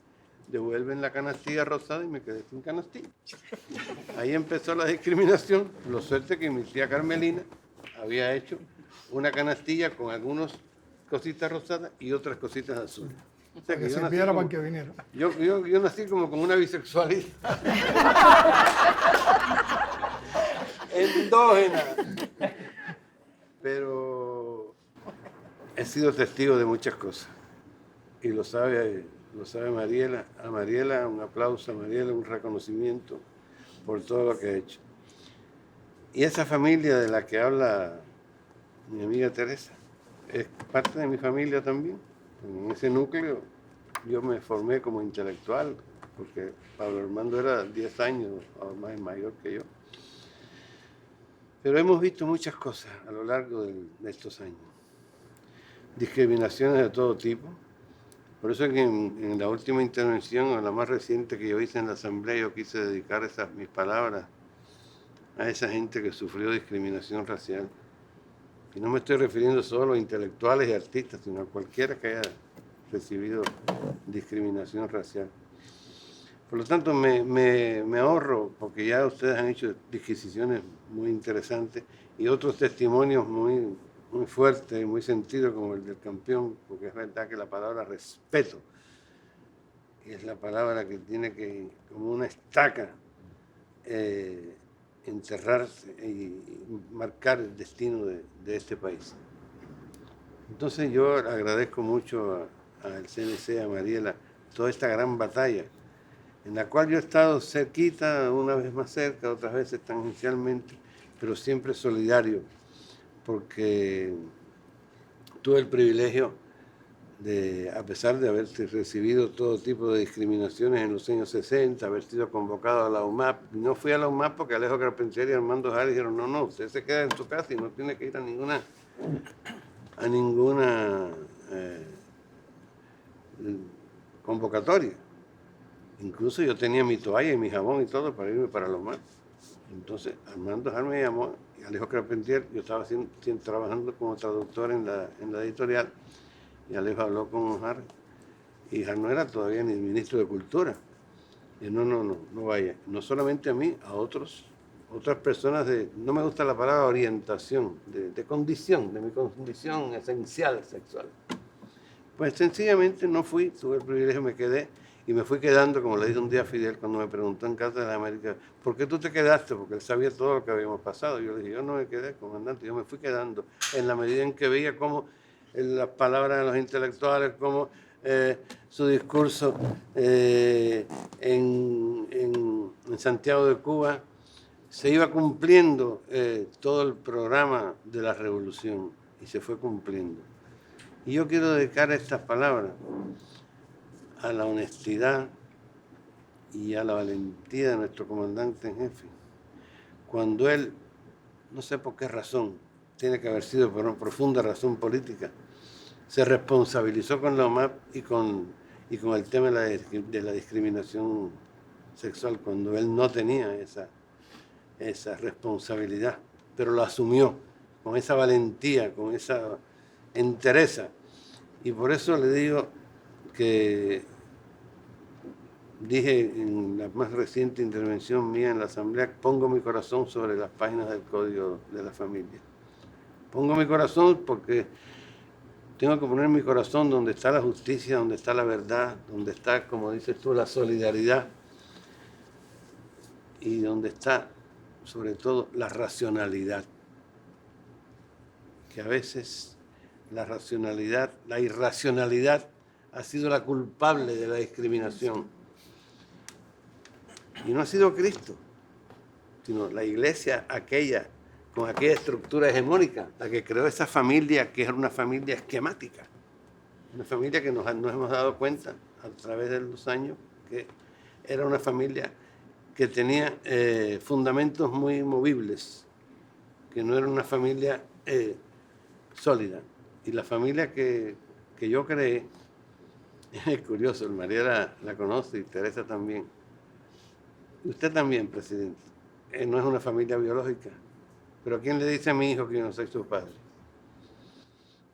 devuelven la canastilla rosada y me quedé sin canastilla. Ahí empezó la discriminación. Lo suerte que mi tía Carmelina había hecho una canastilla con algunas cositas rosadas y otras cositas azules. O sea, que yo nací como con una bisexualidad endógena. Pero he sido testigo de muchas cosas. Y lo sabe Mariela. A Mariela un aplauso, a Mariela un reconocimiento por todo lo que ha hecho. Y esa familia de la que habla mi amiga Teresa es parte de mi familia también. En ese núcleo yo me formé como intelectual, porque Pablo Armando era 10 años o más mayor que yo. Pero hemos visto muchas cosas a lo largo de estos años. Discriminaciones de todo tipo. Por eso es que en la última intervención, o la más reciente que yo hice en la Asamblea, yo quise dedicar mis palabras a esa gente que sufrió discriminación racial. Y no me estoy refiriendo solo a intelectuales y artistas, sino a cualquiera que haya recibido discriminación racial. Por lo tanto, me ahorro, porque ya ustedes han hecho disquisiciones muy interesantes y otros testimonios muy fuertes, muy sentidos, como el del campeón, porque es verdad que la palabra respeto es la palabra que tiene que, como una estaca, enterrarse y marcar el destino de este país. Entonces yo agradezco mucho al CNC, a Mariela, toda esta gran batalla, en la cual yo he estado cerquita, una vez más cerca, otras veces tangencialmente, pero siempre solidario, porque tuve el privilegio de, a pesar de haber recibido todo tipo de discriminaciones en los años 60, haber sido convocado a la UMAP. No fui a la UMAP porque Alejo Carpentier y Armando Jara dijeron, no, usted se queda en su casa y no tiene que ir a ninguna convocatoria. Incluso yo tenía mi toalla y mi jabón y todo para irme para la UMAP. Entonces Armando Jara me llamó y Alejo Carpentier, yo estaba trabajando como traductor en la editorial, y Alejo habló con Jara, y Jara no era todavía ni ministro de Cultura. Y no vaya. No solamente a mí, a otras personas no me gusta la palabra orientación, de condición, de mi condición esencial sexual. Pues sencillamente no fui, tuve el privilegio, me quedé, y me fui quedando, como le dije un día a Fidel cuando me preguntó en Casa de la América, ¿por qué tú te quedaste? Porque él sabía todo lo que habíamos pasado. Yo le dije, yo no me quedé, comandante, yo me fui quedando en la medida en que veía cómo las palabras de los intelectuales, como su discurso en Santiago de Cuba, se iba cumpliendo todo el programa de la revolución y se fue cumpliendo. Y yo quiero dedicar estas palabras a la honestidad y a la valentía de nuestro comandante en jefe, cuando él, no sé por qué razón, tiene que haber sido por una profunda razón política, se responsabilizó con la OMAP y con el tema de la discriminación sexual, cuando él no tenía esa responsabilidad, pero lo asumió con esa valentía, con esa entereza. Y por eso le digo que dije en la más reciente intervención mía en la Asamblea, pongo mi corazón sobre las páginas del Código de la Familia. Pongo mi corazón porque tengo que poner mi corazón donde está la justicia, donde está la verdad, donde está, como dices tú, la solidaridad y donde está, sobre todo, la racionalidad. Que a veces la irracionalidad ha sido la culpable de la discriminación. Y no ha sido Cristo, sino la iglesia con aquella estructura hegemónica, la que creó esa familia que era una familia esquemática, una familia que nos hemos dado cuenta a través de los años que era una familia que tenía fundamentos muy movibles, que no era una familia sólida. Y la familia que yo creé, es curioso, el María la conoce y Teresa también. Y usted también, presidente. No es una familia biológica. Pero ¿quién le dice a mi hijo que yo no soy su padre?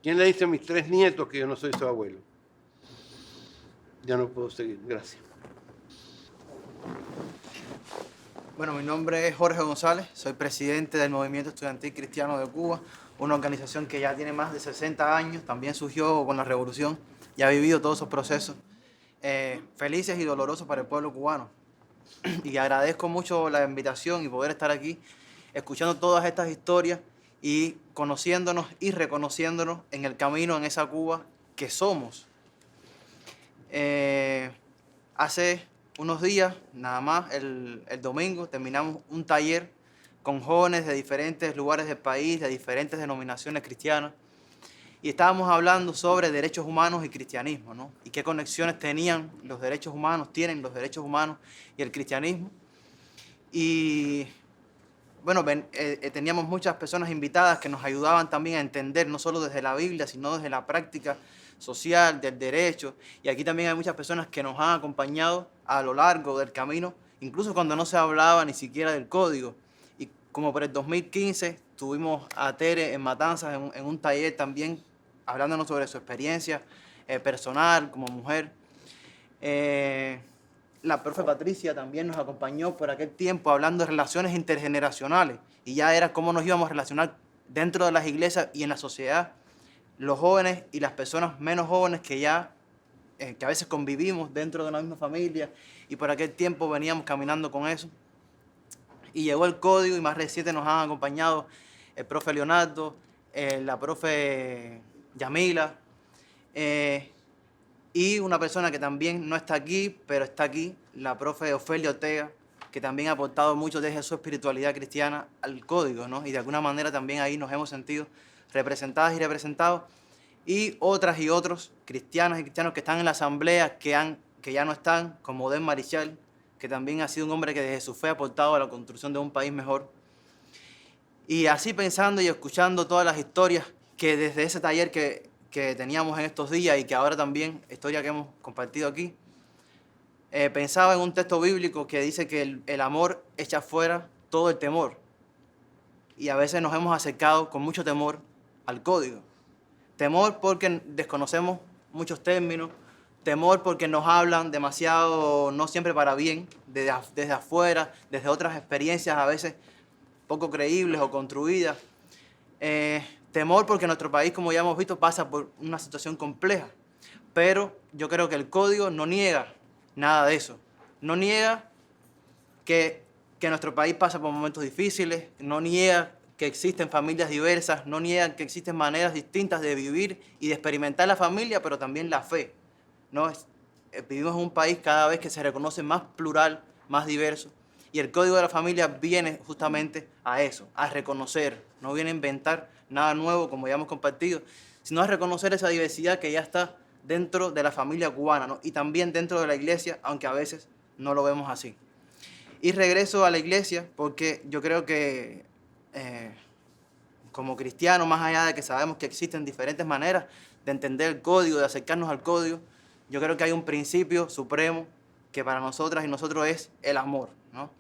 ¿Quién le dice a mis 3 nietos que yo no soy su abuelo? Ya no puedo seguir. Gracias. Bueno, mi nombre es Jorge González, soy presidente del Movimiento Estudiantil Cristiano de Cuba, una organización que ya tiene más de 60 años, también surgió con la revolución y ha vivido todos esos procesos felices y dolorosos para el pueblo cubano. Y agradezco mucho la invitación y poder estar aquí escuchando todas estas historias y conociéndonos y reconociéndonos en el camino en esa Cuba que somos. Hace unos días, nada más, el domingo, terminamos un taller con jóvenes de diferentes lugares del país, de diferentes denominaciones cristianas, y estábamos hablando sobre derechos humanos y cristianismo, ¿no? Y qué conexiones tienen los derechos humanos y el cristianismo. Y bueno, teníamos muchas personas invitadas que nos ayudaban también a entender, no solo desde la Biblia, sino desde la práctica social, del derecho. Y aquí también hay muchas personas que nos han acompañado a lo largo del camino, incluso cuando no se hablaba ni siquiera del código. Y como por el 2015 tuvimos a Tere en Matanzas en un taller también, hablándonos sobre su experiencia personal como mujer. La profe Patricia también nos acompañó por aquel tiempo hablando de relaciones intergeneracionales, y ya era cómo nos íbamos a relacionar dentro de las iglesias y en la sociedad, los jóvenes y las personas menos jóvenes que a veces convivimos dentro de una misma familia, y por aquel tiempo veníamos caminando con eso. Y llegó el código y más reciente nos han acompañado el profe Leonardo, la profe Yamila, y una persona que también no está aquí, pero está aquí, la profe Ofelia Ortega, que también ha aportado mucho desde su espiritualidad cristiana al código, ¿no? Y de alguna manera también ahí nos hemos sentido representadas y representados, y otras y otros cristianas y cristianos que están en la asamblea, que ya no están, como Den Marichal, que también ha sido un hombre que desde su fe ha aportado a la construcción de un país mejor. Y así pensando y escuchando todas las historias que desde ese taller que teníamos en estos días, y que ahora también, historia que hemos compartido aquí, pensaba en un texto bíblico que dice que el amor echa fuera todo el temor. Y a veces nos hemos acercado con mucho temor al código. Temor porque desconocemos muchos términos, temor porque nos hablan demasiado, no siempre para bien, desde afuera, desde otras experiencias a veces poco creíbles o construidas. Temor porque nuestro país, como ya hemos visto, pasa por una situación compleja. Pero yo creo que el código no niega nada de eso. No niega que nuestro país pasa por momentos difíciles, no niega que existen familias diversas, no niegan que existen maneras distintas de vivir y de experimentar la familia, pero también la fe, ¿no? Vivimos en un país cada vez que se reconoce más plural, más diverso, y el Código de la Familia viene justamente a eso, a reconocer, no viene a inventar nada nuevo como ya hemos compartido, sino a reconocer esa diversidad que ya está dentro de la familia cubana, ¿no? Y también dentro de la iglesia, aunque a veces no lo vemos así. Y regreso a la iglesia porque yo creo que como cristianos, más allá de que sabemos que existen diferentes maneras de entender el código, de acercarnos al código, yo creo que hay un principio supremo que para nosotras y nosotros es el amor, ¿no?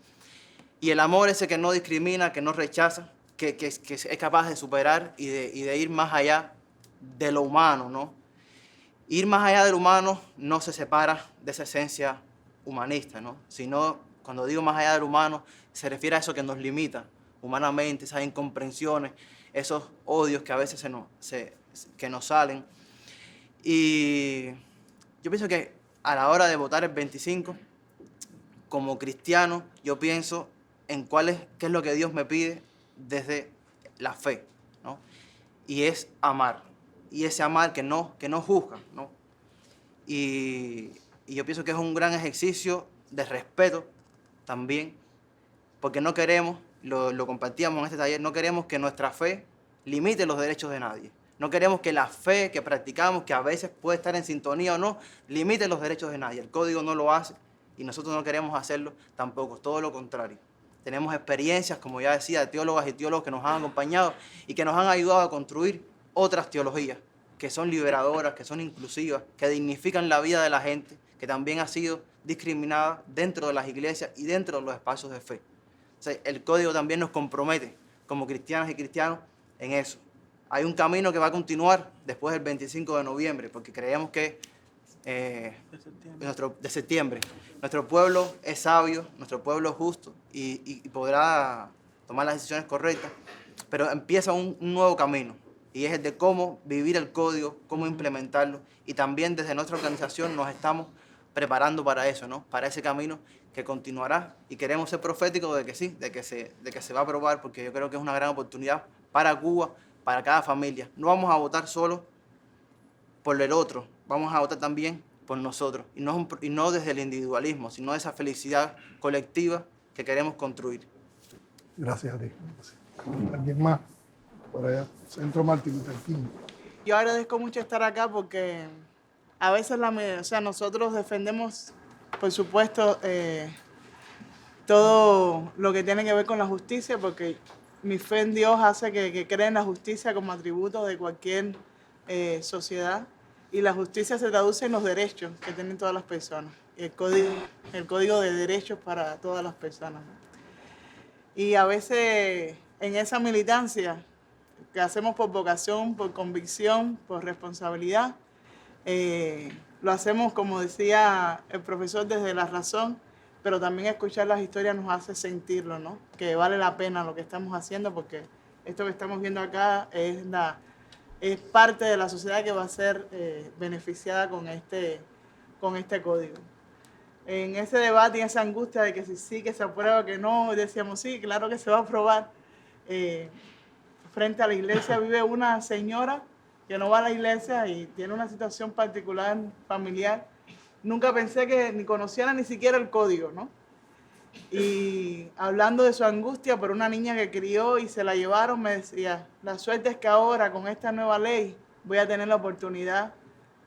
Y el amor ese que no discrimina, que no rechaza, que es capaz de superar y de ir más allá de lo humano, ¿no? Ir más allá del humano no se separa de esa esencia humanista, ¿no? Sino, cuando digo más allá del humano, se refiere a eso que nos limita humanamente, esas incomprensiones, esos odios que a veces que nos salen. Y yo pienso que a la hora de votar el 25, como cristiano, yo pienso en qué es lo que Dios me pide desde la fe, ¿no? Y es amar. Y ese amar que no juzga, ¿no? Y yo pienso que es un gran ejercicio de respeto también, porque no queremos, lo compartíamos en este taller, no queremos que nuestra fe limite los derechos de nadie. No queremos que la fe que practicamos, que a veces puede estar en sintonía o no, limite los derechos de nadie. El código no lo hace y nosotros no queremos hacerlo tampoco, todo lo contrario. Tenemos experiencias, como ya decía, de teólogas y teólogos que nos han acompañado y que nos han ayudado a construir otras teologías que son liberadoras, que son inclusivas, que dignifican la vida de la gente, que también ha sido discriminada dentro de las iglesias y dentro de los espacios de fe. O sea, el código también nos compromete como cristianas y cristianos en eso. Hay un camino que va a continuar después del 25 de noviembre, porque creemos que de septiembre. Nuestro pueblo es sabio, nuestro pueblo es justo y podrá tomar las decisiones correctas, pero empieza un nuevo camino y es el de cómo vivir el código, cómo implementarlo, y también desde nuestra organización nos estamos preparando para eso, ¿no? Para ese camino que continuará, y queremos ser proféticos de que sí, de que se va a aprobar, porque yo creo que es una gran oportunidad para Cuba, para cada familia. No vamos a votar solo por el otro, vamos a votar también por nosotros, y no desde el individualismo, sino esa felicidad colectiva que queremos construir. Gracias a ti. ¿Alguien más? Por allá, Centro Martin Luther King. Yo agradezco mucho estar acá porque a veces nosotros defendemos, por supuesto, todo lo que tiene que ver con la justicia, porque mi fe en Dios hace que crea en la justicia como atributo de cualquier sociedad, y la justicia se traduce en los derechos que tienen todas las personas, el código de derechos para todas las personas, ¿no? Y a veces en esa militancia que hacemos por vocación, por convicción, por responsabilidad, lo hacemos, como decía el profesor, desde la razón, pero también escuchar las historias nos hace sentirlo, ¿no? Que vale la pena lo que estamos haciendo, porque esto que estamos viendo acá es parte de la sociedad que va a ser beneficiada con este código. En ese debate y esa angustia de que si sí, que se aprueba, que no, decíamos sí, claro que se va a aprobar. Frente a la iglesia vive una señora que no va a la iglesia y tiene una situación particular familiar. Nunca pensé que ni conociera ni siquiera el código, ¿no? Y hablando de su angustia por una niña que crió y se la llevaron, me decía, la suerte es que ahora con esta nueva ley voy a tener la oportunidad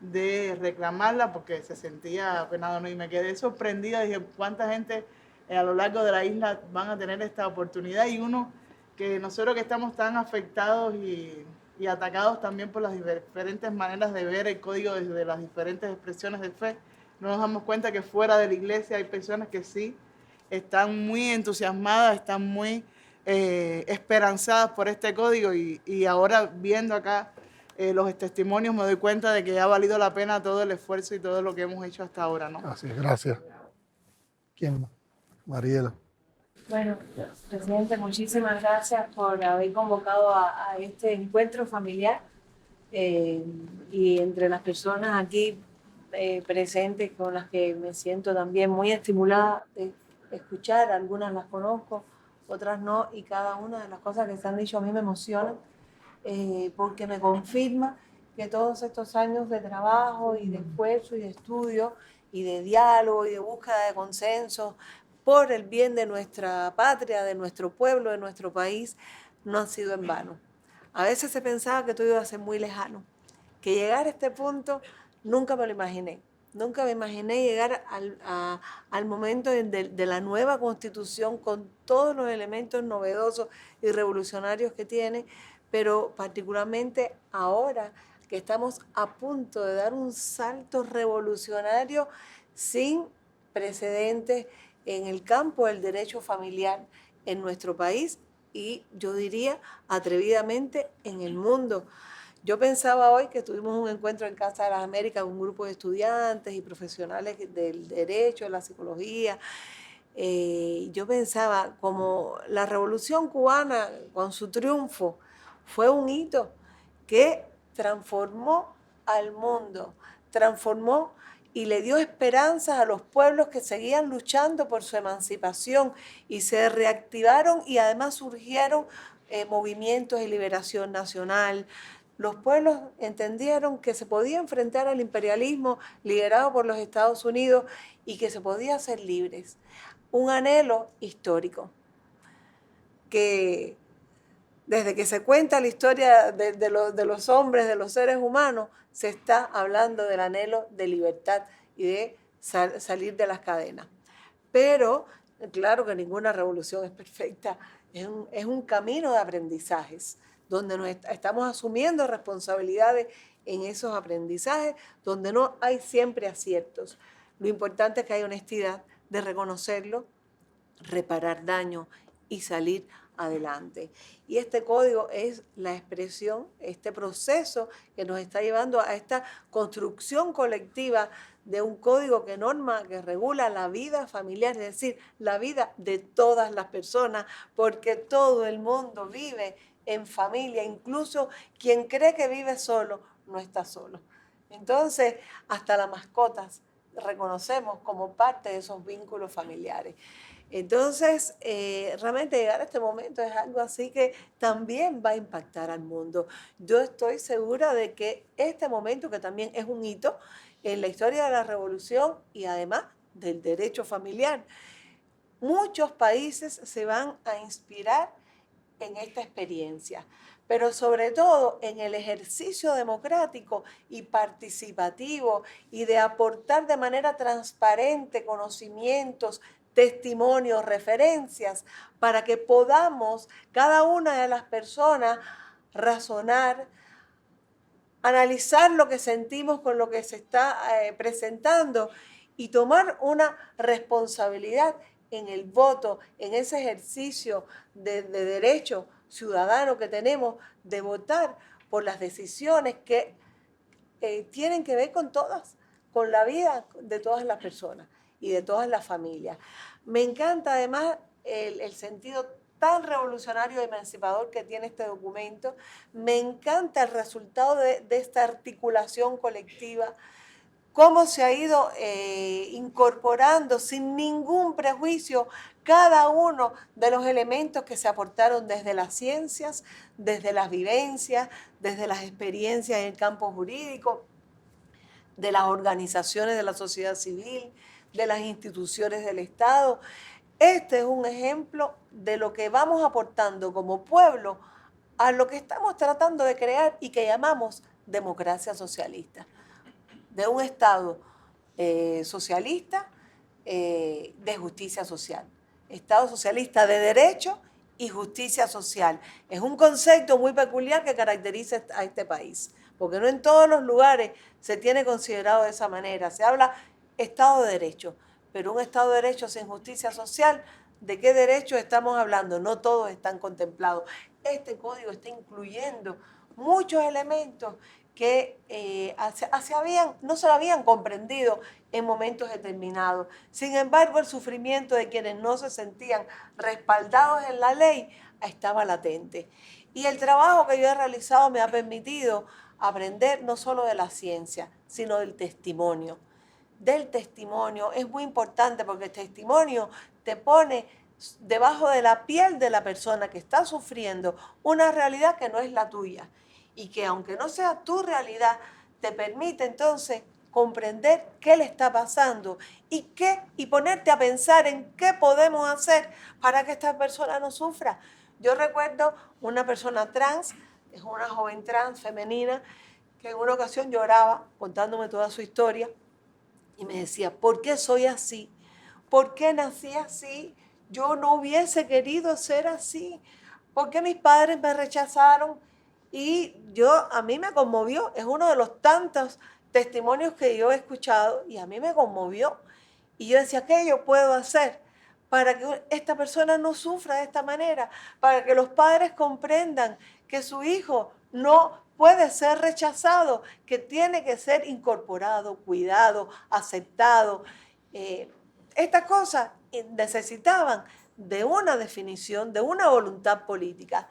de reclamarla, porque se sentía apenado, ¿no? Y me quedé sorprendida, dije, ¿cuánta gente a lo largo de la isla van a tener esta oportunidad? Y uno, que nosotros que estamos tan afectados y atacados también por las diferentes maneras de ver el código desde las diferentes expresiones de fe, no nos damos cuenta que fuera de la iglesia hay personas que sí están muy entusiasmadas, están muy esperanzadas por este código, y ahora viendo acá los testimonios me doy cuenta de que ha valido la pena todo el esfuerzo y todo lo que hemos hecho hasta ahora, ¿no? Así es, gracias. ¿Quién más? Mariela. Bueno, presidente, muchísimas gracias por haber convocado a este encuentro familiar, y entre las personas aquí presentes con las que me siento también muy estimulada de escuchar, algunas las conozco, otras no, y cada una de las cosas que se han dicho a mí me emocionan, porque me confirma que todos estos años de trabajo y de esfuerzo y de estudio y de diálogo y de búsqueda de consenso por el bien de nuestra patria, de nuestro pueblo, de nuestro país, no han sido en vano. A veces se pensaba que todo iba a ser muy lejano, que llegar a este punto nunca me lo imaginé. Nunca me imaginé llegar al momento de la nueva Constitución con todos los elementos novedosos y revolucionarios que tiene, pero particularmente ahora que estamos a punto de dar un salto revolucionario sin precedentes en el campo del derecho familiar en nuestro país y yo diría atrevidamente en el mundo. Yo pensaba hoy que tuvimos un encuentro en Casa de las Américas con un grupo de estudiantes y profesionales del derecho, de la psicología. Yo pensaba como la Revolución Cubana con su triunfo fue un hito que transformó al mundo, transformó y le dio esperanzas a los pueblos que seguían luchando por su emancipación y se reactivaron y además surgieron movimientos de liberación nacional. Los pueblos entendieron que se podía enfrentar al imperialismo liderado por los Estados Unidos y que se podía ser libres. Un anhelo histórico que desde que se cuenta la historia de los hombres, de los seres humanos, se está hablando del anhelo de libertad y de salir de las cadenas. Pero claro que ninguna revolución es perfecta, es un camino de aprendizajes, donde estamos asumiendo responsabilidades en esos aprendizajes, donde no hay siempre aciertos. Lo importante es que hay honestidad de reconocerlo, reparar daño y salir adelante. Y este código es la expresión, este proceso que nos está llevando a esta construcción colectiva de un código que norma, que regula la vida familiar, es decir, la vida de todas las personas, porque todo el mundo vive en familia, incluso quien cree que vive solo, no está solo. Entonces, hasta las mascotas reconocemos como parte de esos vínculos familiares. Entonces, realmente llegar a este momento es algo así que también va a impactar al mundo. Yo estoy segura de que este momento, que también es un hito en la historia de la revolución y además del derecho familiar, muchos países se van a inspirar en esta experiencia, pero sobre todo en el ejercicio democrático y participativo y de aportar de manera transparente conocimientos, testimonios, referencias, para que podamos cada una de las personas razonar, analizar lo que sentimos con lo que se está presentando y tomar una responsabilidad en el voto, en ese ejercicio de derecho ciudadano que tenemos de votar por las decisiones que tienen que ver con todas, con la vida de todas las personas y de todas las familias. Me encanta además el sentido tan revolucionario y emancipador que tiene este documento. Me encanta el resultado de esta articulación colectiva, cómo se ha ido incorporando sin ningún prejuicio cada uno de los elementos que se aportaron desde las ciencias, desde las vivencias, desde las experiencias en el campo jurídico, de las organizaciones de la sociedad civil, de las instituciones del Estado. Este es un ejemplo de lo que vamos aportando como pueblo a lo que estamos tratando de crear y que llamamos democracia socialista. De un Estado socialista de justicia social. Estado socialista de derecho y justicia social. Es un concepto muy peculiar que caracteriza a este país, porque no en todos los lugares se tiene considerado de esa manera. Se habla Estado de Derecho, pero un Estado de Derecho sin justicia social, ¿de qué derechos estamos hablando? No todos están contemplados. Este código está incluyendo muchos elementos que no se habían comprendido en momentos determinados. Sin embargo, el sufrimiento de quienes no se sentían respaldados en la ley estaba latente. Y el trabajo que yo he realizado me ha permitido aprender no solo de la ciencia, sino del testimonio. Del testimonio es muy importante porque el testimonio te pone debajo de la piel de la persona que está sufriendo una realidad que no es la tuya y que aunque no sea tu realidad, te permite entonces comprender qué le está pasando y ponerte a pensar en qué podemos hacer para que esta persona no sufra. Yo recuerdo una persona trans, es una joven trans femenina, que en una ocasión lloraba contándome toda su historia y me decía, ¿por qué soy así? ¿Por qué nací así? Yo no hubiese querido ser así. ¿Por qué mis padres me rechazaron? Y a mí me conmovió. Es uno de los tantos testimonios que yo he escuchado y a mí me conmovió. Y yo decía, ¿qué yo puedo hacer para que esta persona no sufra de esta manera? Para que los padres comprendan que su hijo no puede ser rechazado, que tiene que ser incorporado, cuidado, aceptado. Estas cosas necesitaban de una definición, de una voluntad política.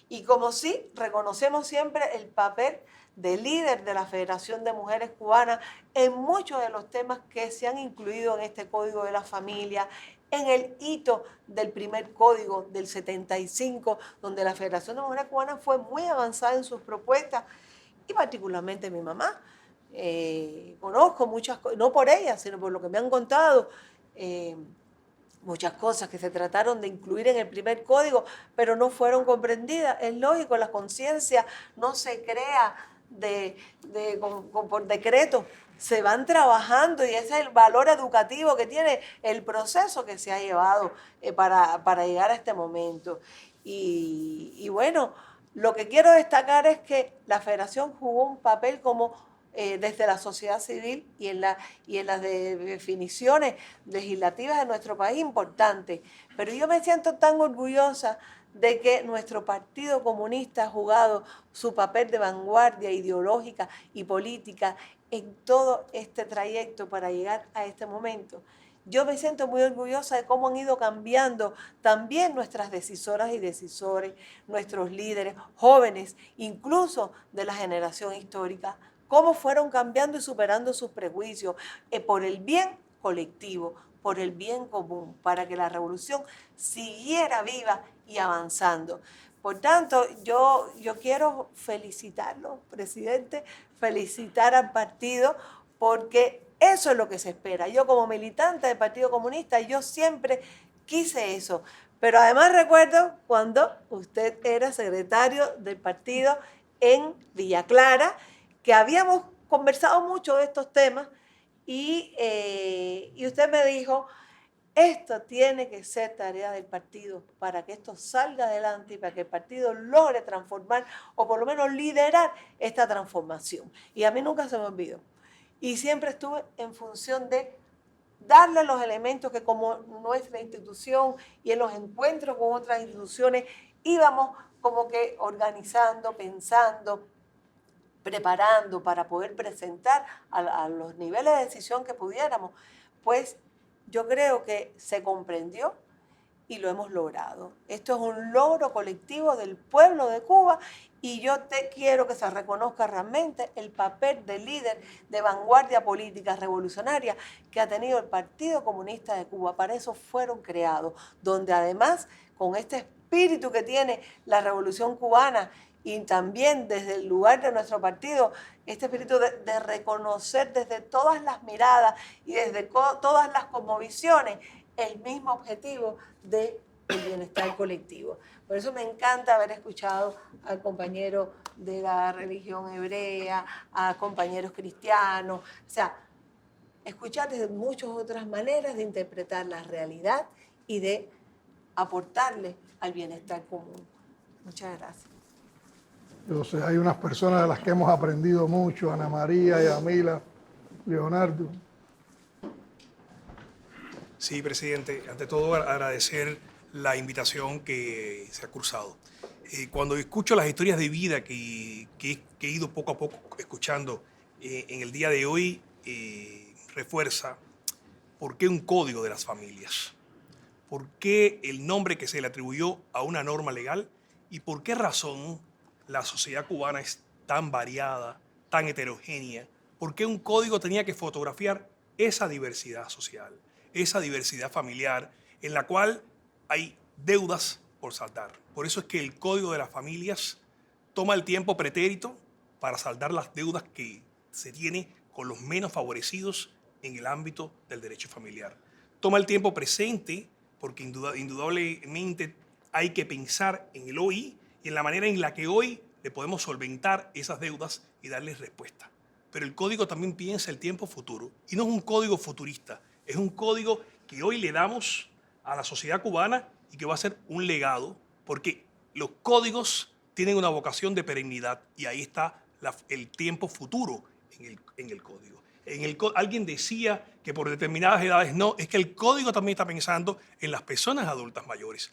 Y como sí, reconocemos siempre el papel de líder de la Federación de Mujeres Cubanas en muchos de los temas que se han incluido en este Código de la Familia, en el hito del primer código del 75, donde la Federación de Mujeres Cubanas fue muy avanzada en sus propuestas, y particularmente mi mamá. Conozco muchas cosas, no por ella, sino por lo que me han contado, muchas cosas que se trataron de incluir en el primer código, pero no fueron comprendidas. Es lógico, la conciencia no se crea por decreto, se van trabajando y ese es el valor educativo que tiene el proceso que se ha llevado para llegar a este momento. Y bueno, lo que quiero destacar es que la Federación jugó un papel como desde la sociedad civil y en las definiciones legislativas de nuestro país importante. Pero yo me siento tan orgullosa de que nuestro Partido Comunista ha jugado su papel de vanguardia ideológica y política en todo este trayecto para llegar a este momento. Yo me siento muy orgullosa de cómo han ido cambiando también nuestras decisoras y decisores, nuestros líderes, jóvenes, incluso de la generación histórica, cómo fueron cambiando y superando sus prejuicios por el bien colectivo, por el bien común, para que la revolución siguiera viva y avanzando. Por tanto, yo quiero felicitarlo, presidente, felicitar al partido, porque eso es lo que se espera. Yo como militante del Partido Comunista, yo siempre quise eso. Pero además recuerdo cuando usted era secretario del partido en Villa Clara, que habíamos conversado mucho de estos temas y usted me dijo, esto tiene que ser tarea del partido para que esto salga adelante y para que el partido logre transformar o por lo menos liderar esta transformación. Y a mí nunca se me olvidó. Y siempre estuve en función de darle los elementos que como nuestra institución y en los encuentros con otras instituciones íbamos como que organizando, pensando, preparando para poder presentar a los niveles de decisión que pudiéramos. Pues yo creo que se comprendió y lo hemos logrado. Esto es un logro colectivo del pueblo de Cuba y yo quiero que se reconozca realmente el papel de líder de vanguardia política revolucionaria que ha tenido el Partido Comunista de Cuba. Para eso fueron creados, donde además con este espíritu que tiene la Revolución Cubana y también desde el lugar de nuestro partido, este espíritu de reconocer desde todas las miradas y desde todas las cosmovisiones el mismo objetivo del bienestar colectivo. Por eso me encanta haber escuchado al compañero de la religión hebrea, a compañeros cristianos, o sea, escuchar desde muchas otras maneras de interpretar la realidad y de aportarle al bienestar común. Muchas gracias. Yo sé, hay unas personas de las que hemos aprendido mucho, Ana María, Yamila, Leonardo. Sí, presidente. Ante todo, agradecer la invitación que se ha cursado. Cuando escucho las historias de vida que he ido poco a poco escuchando en el día de hoy, refuerza por qué un código de las familias, por qué el nombre que se le atribuyó a una norma legal y por qué razón la sociedad cubana es tan variada, tan heterogénea, por qué un código tenía que fotografiar esa diversidad social, esa diversidad familiar, en la cual hay deudas por saldar. Por eso es que el Código de las Familias toma el tiempo pretérito para saldar las deudas que se tiene con los menos favorecidos en el ámbito del derecho familiar. Toma el tiempo presente porque indudablemente hay que pensar en el hoy y en la manera en la que hoy le podemos solventar esas deudas y darles respuesta. Pero el código también piensa el tiempo futuro y no es un código futurista, es un código que hoy le damos a la sociedad cubana y que va a ser un legado porque los códigos tienen una vocación de perennidad y ahí está el tiempo futuro en el código. Alguien decía que por determinadas edades no, es que el código también está pensando en las personas adultas mayores.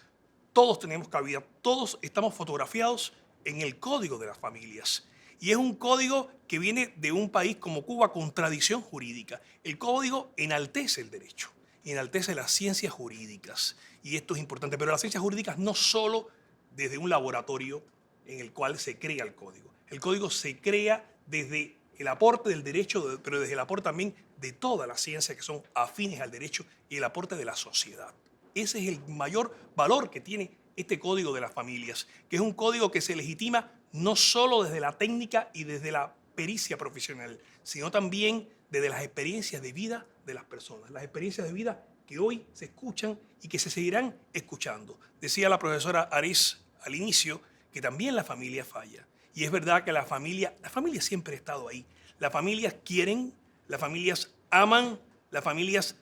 Todos tenemos cabida, todos estamos fotografiados en el Código de las Familias. Y es un código que viene de un país como Cuba con tradición jurídica. El código enaltece el derecho, enaltece las ciencias jurídicas. Y esto es importante. Pero las ciencias jurídicas no solo desde un laboratorio en el cual se crea el código. El código se crea desde el aporte del derecho, pero desde el aporte también de todas las ciencias que son afines al derecho y el aporte de la sociedad. Ese es el mayor valor que tiene este Código de las Familias, que es un código que se legitima no solo desde la técnica y desde la pericia profesional, sino también desde las experiencias de vida de las personas, las experiencias de vida que hoy se escuchan y que se seguirán escuchando. Decía la profesora Ares al inicio que también la familia falla. Y es verdad que la familia siempre ha estado ahí. Las familias quieren, las familias aman, las familias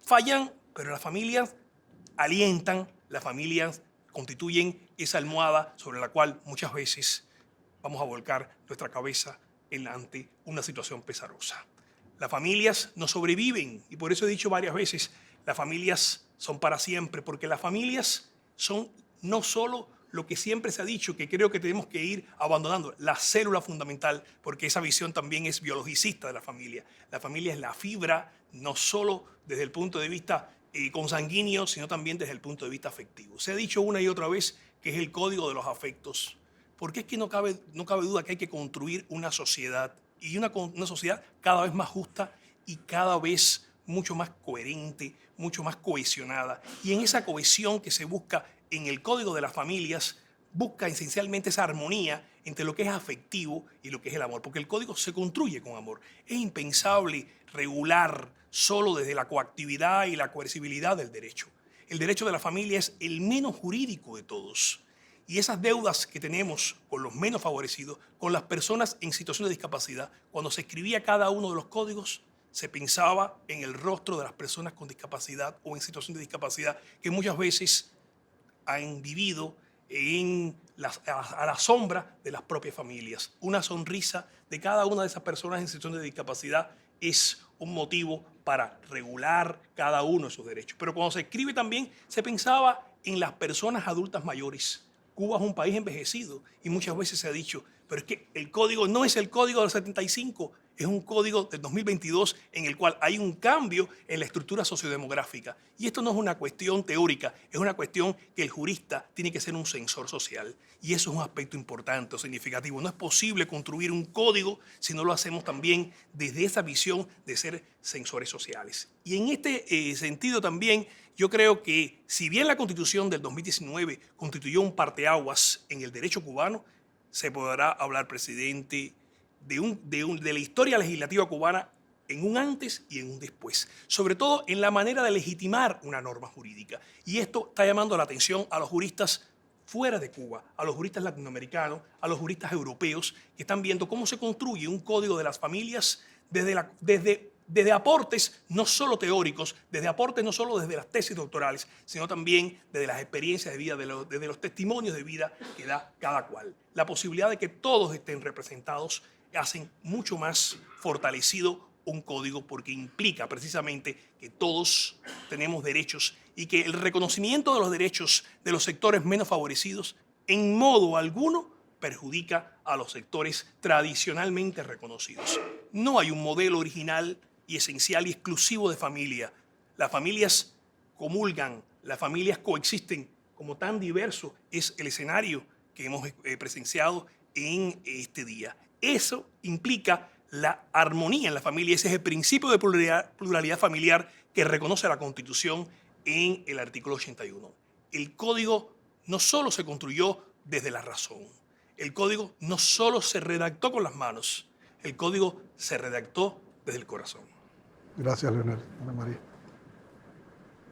fallan, pero las familias alientan, las familias constituyen esa almohada sobre la cual muchas veces vamos a volcar nuestra cabeza ante una situación pesarosa. Las familias no sobreviven y por eso he dicho varias veces, las familias son para siempre, porque las familias son no solo lo que siempre se ha dicho, que creo que tenemos que ir abandonando, la célula fundamental, porque esa visión también es biologicista de la familia. La familia es la fibra, no solo desde el punto de vista consanguíneo, sino también desde el punto de vista afectivo. Se ha dicho una y otra vez que es el código de los afectos, porque es que no cabe duda que hay que construir una sociedad, y una sociedad cada vez más justa y cada vez mucho más coherente, mucho más cohesionada. Y en esa cohesión que se busca en el Código de las Familias, busca esencialmente esa armonía entre lo que es afectivo y lo que es el amor, porque el código se construye con amor. Es impensable regular solo desde la coactividad y la coercibilidad del derecho. El derecho de la familia es el menos jurídico de todos. Y esas deudas que tenemos con los menos favorecidos, con las personas en situación de discapacidad, cuando se escribía cada uno de los códigos, se pensaba en el rostro de las personas con discapacidad o en situación de discapacidad que muchas veces han vivido a la sombra de las propias familias. Una sonrisa de cada una de esas personas en situación de discapacidad es un motivo para regular cada uno de sus derechos. Pero cuando se escribe también se pensaba en las personas adultas mayores. Cuba es un país envejecido y muchas veces se ha dicho, pero es que el código no es el código del 75, es un código del 2022 en el cual hay un cambio en la estructura sociodemográfica. Y esto no es una cuestión teórica, es una cuestión que el jurista tiene que ser un censor social. Y eso es un aspecto importante o significativo. No es posible construir un código si no lo hacemos también desde esa visión de ser censores sociales. Y en este sentido también yo creo que si bien la Constitución del 2019 constituyó un parteaguas en el derecho cubano, se podrá hablar, presidente, de la historia legislativa cubana en un antes y en un después, sobre todo en la manera de legitimar una norma jurídica. Y esto está llamando la atención a los juristas fuera de Cuba, a los juristas latinoamericanos, a los juristas europeos, que están viendo cómo se construye un código de las familias desde aportes no solo teóricos, desde aportes no solo desde las tesis doctorales, sino también desde las experiencias de vida, desde los testimonios de vida que da cada cual. La posibilidad de que todos estén representados hacen mucho más fortalecido un código porque implica precisamente que todos tenemos derechos y que el reconocimiento de los derechos de los sectores menos favorecidos en modo alguno perjudica a los sectores tradicionalmente reconocidos. No hay un modelo original y esencial y exclusivo de familia. Las familias comulgan, las familias coexisten, como tan diverso es el escenario que hemos presenciado en este día. Eso implica la armonía en la familia, ese es el principio de pluralidad familiar que reconoce la Constitución en el artículo 81. el código no solo se construyó desde la razón, el código no solo se redactó con las manos, el código se redactó desde el corazón. Gracias, Leonel. Ana María.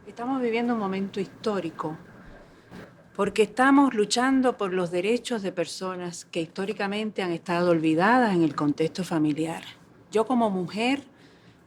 Estamos viviendo un momento histórico porque estamos luchando por los derechos de personas que históricamente han estado olvidadas en el contexto familiar. Yo como mujer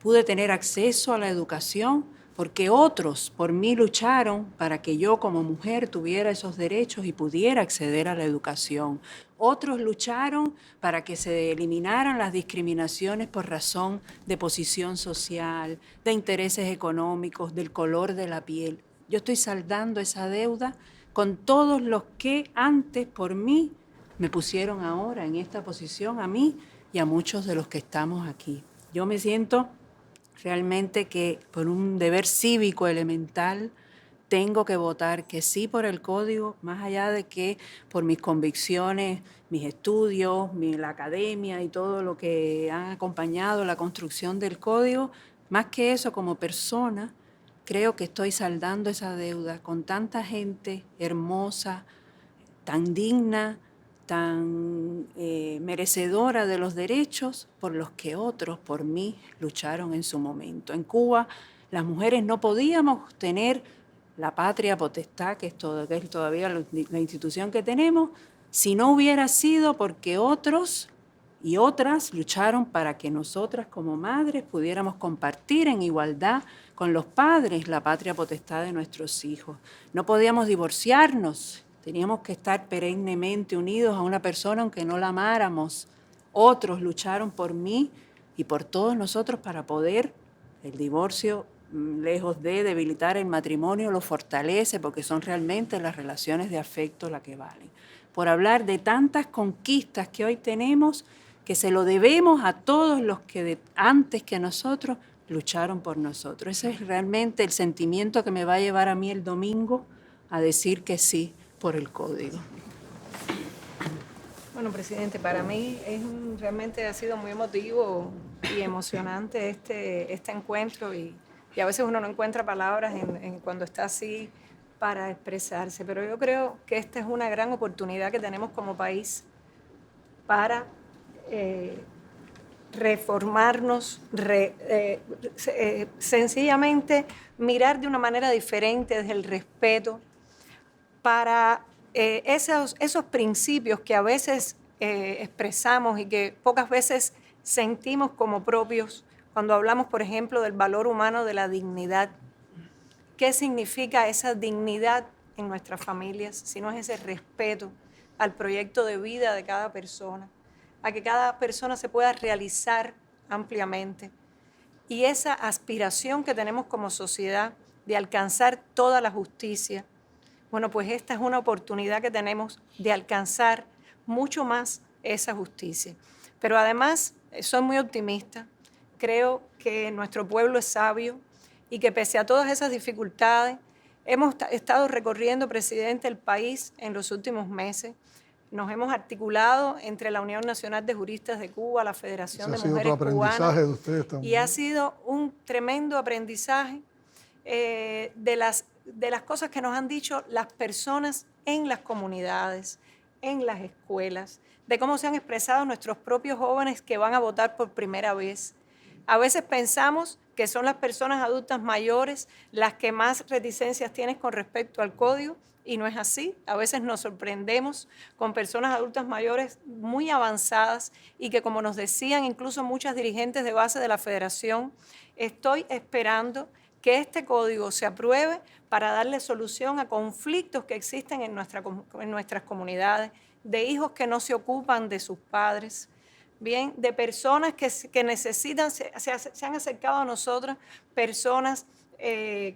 pude tener acceso a la educación porque otros por mí lucharon para que yo como mujer tuviera esos derechos y pudiera acceder a la educación. Otros lucharon para que se eliminaran las discriminaciones por razón de posición social, de intereses económicos, del color de la piel. Yo estoy saldando esa deuda con todos los que antes por mí me pusieron ahora en esta posición, a mí y a muchos de los que estamos aquí. Yo me siento realmente que por un deber cívico elemental tengo que votar que sí por el código, más allá de que por mis convicciones, mis estudios, la academia y todo lo que han acompañado la construcción del código, más que eso como persona, creo que estoy saldando esa deuda con tanta gente hermosa, tan digna, tan merecedora de los derechos por los que otros, por mí, lucharon en su momento. En Cuba, las mujeres no podíamos tener la patria potestad, que es todavía la institución que tenemos, si no hubiera sido porque otros y otras lucharon para que nosotras como madres pudiéramos compartir en igualdad con los padres la patria potestad de nuestros hijos. No podíamos divorciarnos, teníamos que estar perennemente unidos a una persona aunque no la amáramos. Otros lucharon por mí y por todos nosotros para poder, el divorcio, lejos de debilitar el matrimonio, lo fortalece porque son realmente las relaciones de afecto las que valen. Por hablar de tantas conquistas que hoy tenemos, que se lo debemos a todos los que antes que nosotros lucharon por nosotros. Ese es realmente el sentimiento que me va a llevar a mí el domingo a decir que sí por el código. Bueno, presidente, para mí realmente ha sido muy emotivo y emocionante este encuentro y a veces uno no encuentra palabras cuando está así para expresarse, pero yo creo que esta es una gran oportunidad que tenemos como país para reformarnos, sencillamente mirar de una manera diferente desde el respeto para esos principios que a veces expresamos y que pocas veces sentimos como propios cuando hablamos, por ejemplo, del valor humano de la dignidad. ¿Qué significa esa dignidad en nuestras familias si no es ese respeto al proyecto de vida de cada persona, a que cada persona se pueda realizar ampliamente? Y esa aspiración que tenemos como sociedad de alcanzar toda la justicia, bueno, pues esta es una oportunidad que tenemos de alcanzar mucho más esa justicia. Pero además, soy muy optimista, creo que nuestro pueblo es sabio y que pese a todas esas dificultades, hemos estado recorriendo, presidente, el país en los últimos meses. Nos hemos articulado entre la Unión Nacional de Juristas de Cuba, la Federación de Mujeres Cubanas. De ustedes también. Y ha sido un tremendo aprendizaje de las cosas que nos han dicho las personas en las comunidades, en las escuelas, de cómo se han expresado nuestros propios jóvenes que van a votar por primera vez. A veces pensamos que son las personas adultas mayores las que más reticencias tienen con respecto al código, y no es así. A veces nos sorprendemos con personas adultas mayores muy avanzadas y que, como nos decían incluso muchas dirigentes de base de la Federación, estoy esperando que este código se apruebe para darle solución a conflictos que existen en nuestras comunidades, de hijos que no se ocupan de sus padres, bien, de personas que necesitan, se han acercado a nosotras, personas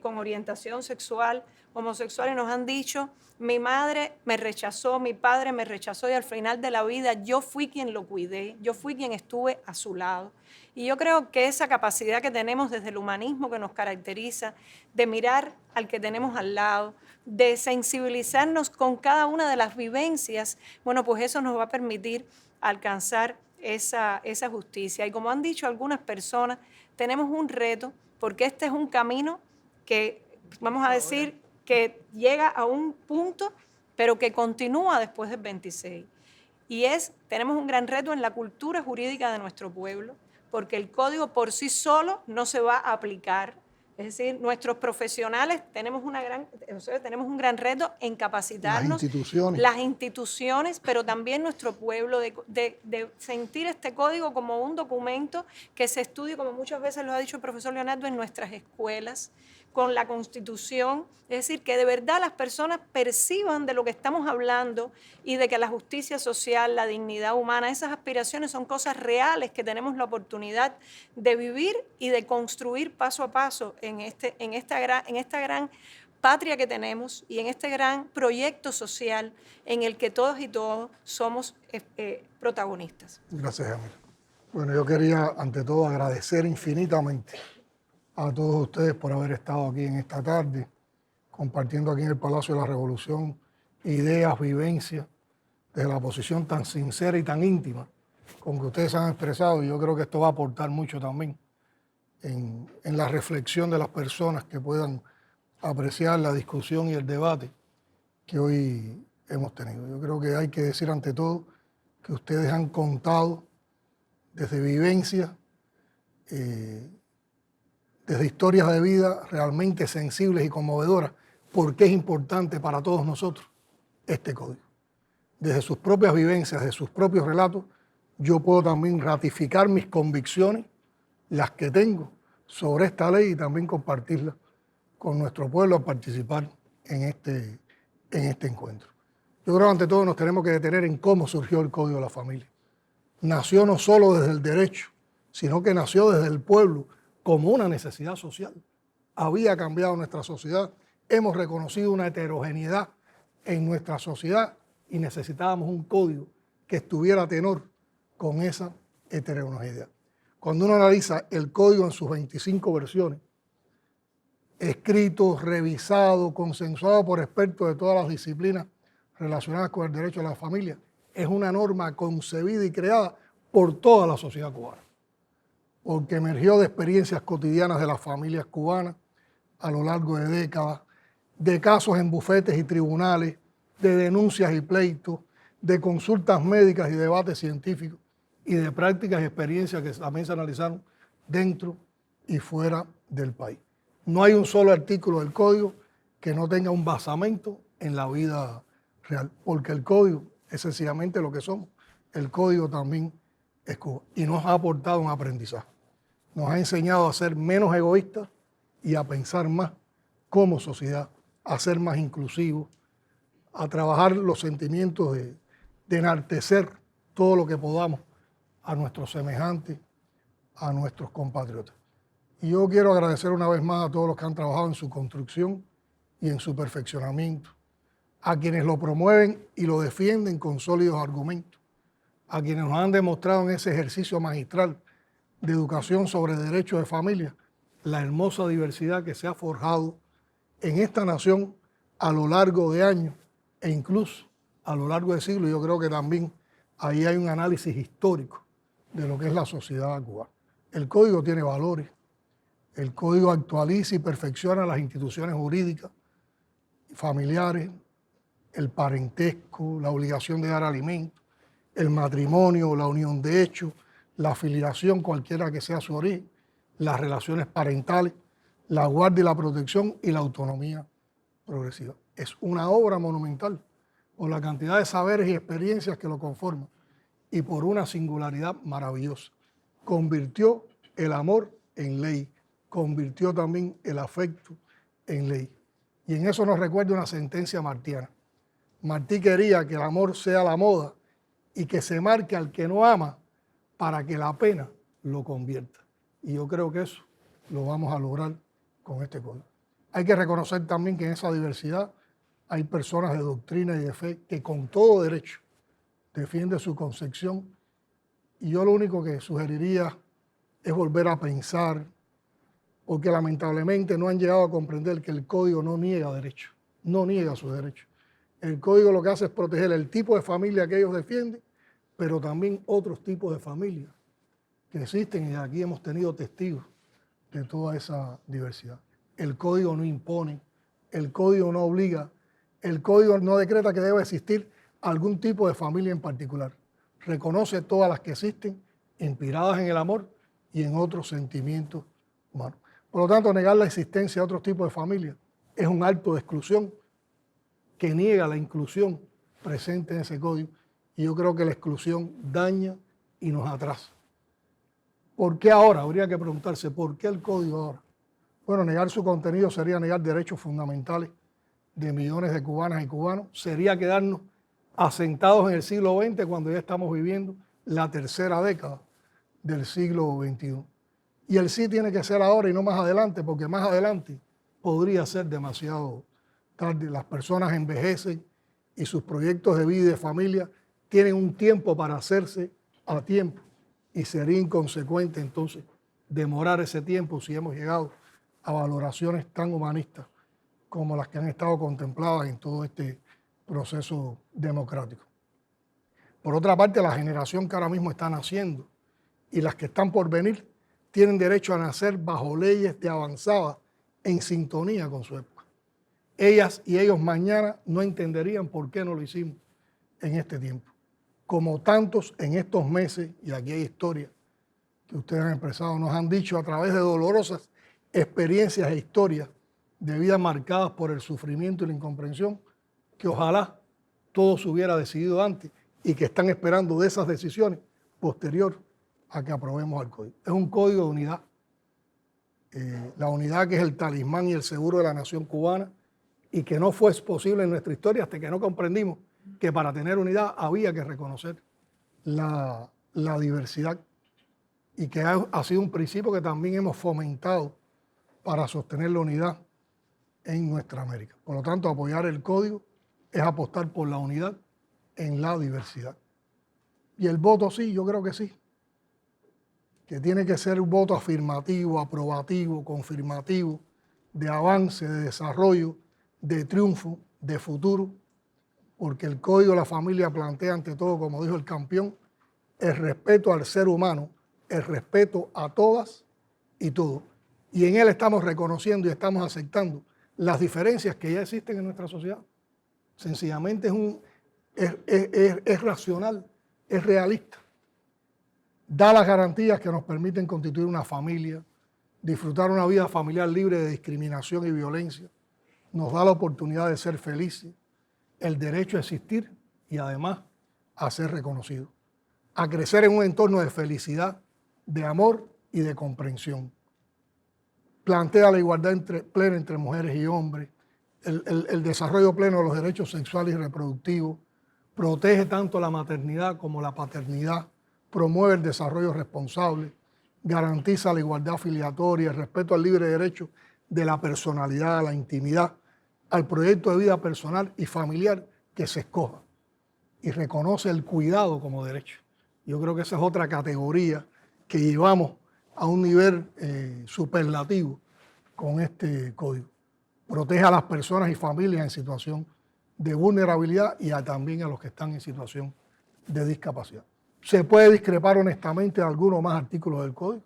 con orientación sexual, homosexual, y nos han dicho, mi madre me rechazó, mi padre me rechazó y al final de la vida yo fui quien lo cuidé, yo fui quien estuve a su lado. Y yo creo que esa capacidad que tenemos desde el humanismo que nos caracteriza, de mirar al que tenemos al lado, de sensibilizarnos con cada una de las vivencias, bueno, pues eso nos va a permitir alcanzar esa justicia. Y como han dicho algunas personas, tenemos un reto, porque este es un camino que, vamos a decir, que llega a un punto, pero que continúa después del 26. Y tenemos un gran reto en la cultura jurídica de nuestro pueblo, porque el código por sí solo no se va a aplicar. Es decir, nuestros profesionales tenemos un gran reto en capacitarnos. Las instituciones, pero también nuestro pueblo, de sentir este código como un documento que se estudie, como muchas veces lo ha dicho el profesor Leonardo, en nuestras escuelas, con la Constitución. Es decir, que de verdad las personas perciban de lo que estamos hablando y de que la justicia social, la dignidad humana, esas aspiraciones son cosas reales que tenemos la oportunidad de vivir y de construir paso a paso en esta gran patria que tenemos y en este gran proyecto social en el que todos y todos somos protagonistas. Gracias, Jamila. Bueno, yo quería ante todo agradecer infinitamente a todos ustedes por haber estado aquí en esta tarde, compartiendo aquí en el Palacio de la Revolución ideas, vivencias, desde la posición tan sincera y tan íntima con que ustedes han expresado. Y yo creo que esto va a aportar mucho también en la reflexión de las personas que puedan apreciar la discusión y el debate que hoy hemos tenido. Yo creo que hay que decir ante todo que ustedes han contado desde vivencias, desde historias de vida realmente sensibles y conmovedoras, porque es importante para todos nosotros este código. Desde sus propias vivencias, de sus propios relatos, yo puedo también ratificar mis convicciones, las que tengo sobre esta ley, y también compartirlas con nuestro pueblo a participar en este encuentro. Yo creo que ante todo nos tenemos que detener en cómo surgió el Código de la Familia. Nació no solo desde el derecho, sino que nació desde el pueblo como una necesidad social. Había cambiado nuestra sociedad, hemos reconocido una heterogeneidad en nuestra sociedad y necesitábamos un código que estuviera a tenor con esa heterogeneidad. Cuando uno analiza el código en sus 25 versiones, escrito, revisado, consensuado por expertos de todas las disciplinas relacionadas con el derecho a la familia, es una norma concebida y creada por toda la sociedad cubana, porque emergió de experiencias cotidianas de las familias cubanas a lo largo de décadas, de casos en bufetes y tribunales, de denuncias y pleitos, de consultas médicas y debates científicos, y de prácticas y experiencias que también se analizaron dentro y fuera del país. No hay un solo artículo del código que no tenga un basamento en la vida real, porque el código es sencillamente lo que somos. El código también es Cuba y nos ha aportado un aprendizaje. Nos ha enseñado a ser menos egoístas y a pensar más como sociedad, a ser más inclusivos, a trabajar los sentimientos de enaltecer todo lo que podamos a nuestros semejantes, a nuestros compatriotas. Y yo quiero agradecer una vez más a todos los que han trabajado en su construcción y en su perfeccionamiento, a quienes lo promueven y lo defienden con sólidos argumentos, a quienes nos han demostrado en ese ejercicio magistral de educación sobre derechos de familia la hermosa diversidad que se ha forjado en esta nación a lo largo de años e incluso a lo largo de siglos. Yo creo que también ahí hay un análisis histórico de lo que es la sociedad cubana. El código tiene valores, el código actualiza y perfecciona las instituciones jurídicas, familiares, el parentesco, la obligación de dar alimento, el matrimonio, la unión de hecho, la filiación, cualquiera que sea su origen, las relaciones parentales, la guardia y la protección y la autonomía progresiva. Es una obra monumental por la cantidad de saberes y experiencias que lo conforman y por una singularidad maravillosa. Convirtió el amor en ley, convirtió también el afecto en ley. Y en eso nos recuerda una sentencia martiana. Martí quería que el amor sea la moda y que se marque al que no ama para que la pena lo convierta. Y yo creo que eso lo vamos a lograr con este código. Hay que reconocer también que en esa diversidad hay personas de doctrina y de fe que con todo derecho defienden su concepción. Y yo lo único que sugeriría es volver a pensar, porque lamentablemente no han llegado a comprender que el código no niega derechos, no niega sus derechos. El código lo que hace es proteger el tipo de familia que ellos defienden, pero también otros tipos de familias que existen, y aquí hemos tenido testigos de toda esa diversidad. El código no impone, el código no obliga, el código no decreta que debe existir algún tipo de familia en particular. Reconoce todas las que existen, inspiradas en el amor y en otros sentimientos humanos. Por lo tanto, negar la existencia de otros tipos de familia es un acto de exclusión que niega la inclusión presente en ese código. Y yo creo que la exclusión daña y nos atrasa. ¿Por qué ahora? Habría que preguntarse, ¿por qué el código ahora? Bueno, negar su contenido sería negar derechos fundamentales de millones de cubanas y cubanos. Sería quedarnos asentados en el siglo XX cuando ya estamos viviendo la tercera década del siglo XXI. Y el sí tiene que ser ahora y no más adelante, porque más adelante podría ser demasiado tarde. Las personas envejecen y sus proyectos de vida y de familia tienen un tiempo para hacerse a tiempo. Y sería inconsecuente entonces demorar ese tiempo si hemos llegado a valoraciones tan humanistas como las que han estado contempladas en todo este proceso democrático. Por otra parte, la generación que ahora mismo está naciendo y las que están por venir tienen derecho a nacer bajo leyes de avanzada en sintonía con su época. Ellas y ellos mañana no entenderían por qué no lo hicimos en este tiempo. Como tantos en estos meses, y aquí hay historias que ustedes han expresado, nos han dicho a través de dolorosas experiencias e historias de vidas marcadas por el sufrimiento y la incomprensión, que ojalá todo se hubiera decidido antes y que están esperando de esas decisiones posterior a que aprobemos el código. Es un código de unidad. La unidad que es el talismán y el seguro de la nación cubana y que no fue posible en nuestra historia hasta que no comprendimos que para tener unidad había que reconocer la diversidad y que ha sido un principio que también hemos fomentado para sostener la unidad en nuestra América. Por lo tanto, apoyar el código es apostar por la unidad en la diversidad. Y el voto sí, yo creo que sí, que tiene que ser un voto afirmativo, aprobativo, confirmativo, de avance, de desarrollo, de triunfo, de futuro, porque el Código de la Familia plantea ante todo, como dijo el campeón, el respeto al ser humano, el respeto a todas y todos. Y en él estamos reconociendo y estamos aceptando las diferencias que ya existen en nuestra sociedad. Sencillamente es racional, es realista. Da las garantías que nos permiten constituir una familia, disfrutar una vida familiar libre de discriminación y violencia. Nos da la oportunidad de ser felices, el derecho a existir y además a ser reconocidos, a crecer en un entorno de felicidad, de amor y de comprensión. Plantea la igualdad plena entre mujeres y hombres, el desarrollo pleno de los derechos sexuales y reproductivos, protege tanto la maternidad como la paternidad, promueve el desarrollo responsable, garantiza la igualdad filiatoria, el respeto al libre derecho de la personalidad, a la intimidad, al proyecto de vida personal y familiar que se escoja y reconoce el cuidado como derecho. Yo creo que esa es otra categoría que llevamos a un nivel superlativo con este código. Protege a las personas y familias en situación de vulnerabilidad y también a los que están en situación de discapacidad. Se puede discrepar honestamente de algunos más artículos del código,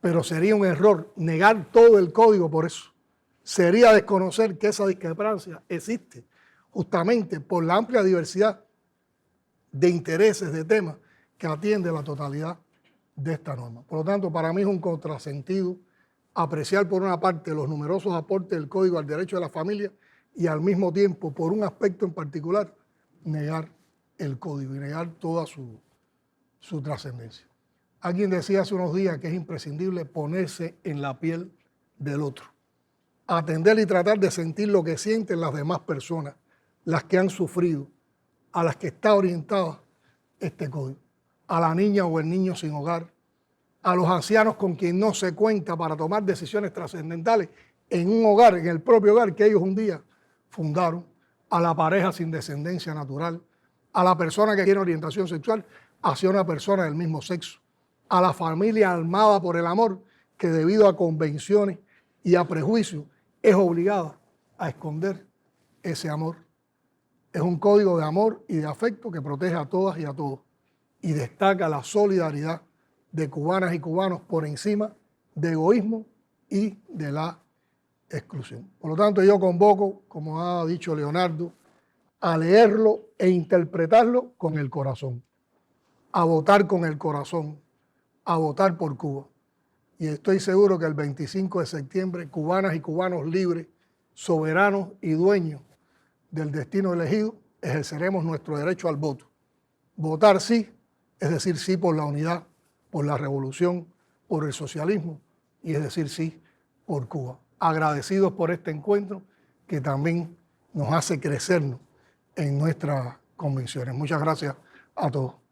pero sería un error negar todo el código por eso. Sería desconocer que esa discrepancia existe justamente por la amplia diversidad de intereses, de temas que atiende la totalidad de esta norma. Por lo tanto, para mí es un contrasentido apreciar por una parte los numerosos aportes del Código al derecho de la familia y al mismo tiempo, por un aspecto en particular, negar el Código y negar toda su trascendencia. Alguien decía hace unos días que es imprescindible ponerse en la piel del otro, atender y tratar de sentir lo que sienten las demás personas, las que han sufrido, a las que está orientada este código, a la niña o el niño sin hogar, a los ancianos con quien no se cuenta para tomar decisiones trascendentales en un hogar, en el propio hogar que ellos un día fundaron, a la pareja sin descendencia natural, a la persona que tiene orientación sexual hacia una persona del mismo sexo, a la familia armada por el amor que debido a convenciones y a prejuicios es obligada a esconder ese amor. Es un código de amor y de afecto que protege a todas y a todos y destaca la solidaridad de cubanas y cubanos por encima de egoísmo y de la exclusión. Por lo tanto, yo convoco, como ha dicho Leonardo, a leerlo e interpretarlo con el corazón, a votar con el corazón, a votar por Cuba. Y estoy seguro que el 25 de septiembre, cubanas y cubanos libres, soberanos y dueños del destino elegido, ejerceremos nuestro derecho al voto. Votar sí, es decir sí por la unidad, por la revolución, por el socialismo, y es decir sí por Cuba. Agradecidos por este encuentro que también nos hace crecernos en nuestras convicciones. Muchas gracias a todos.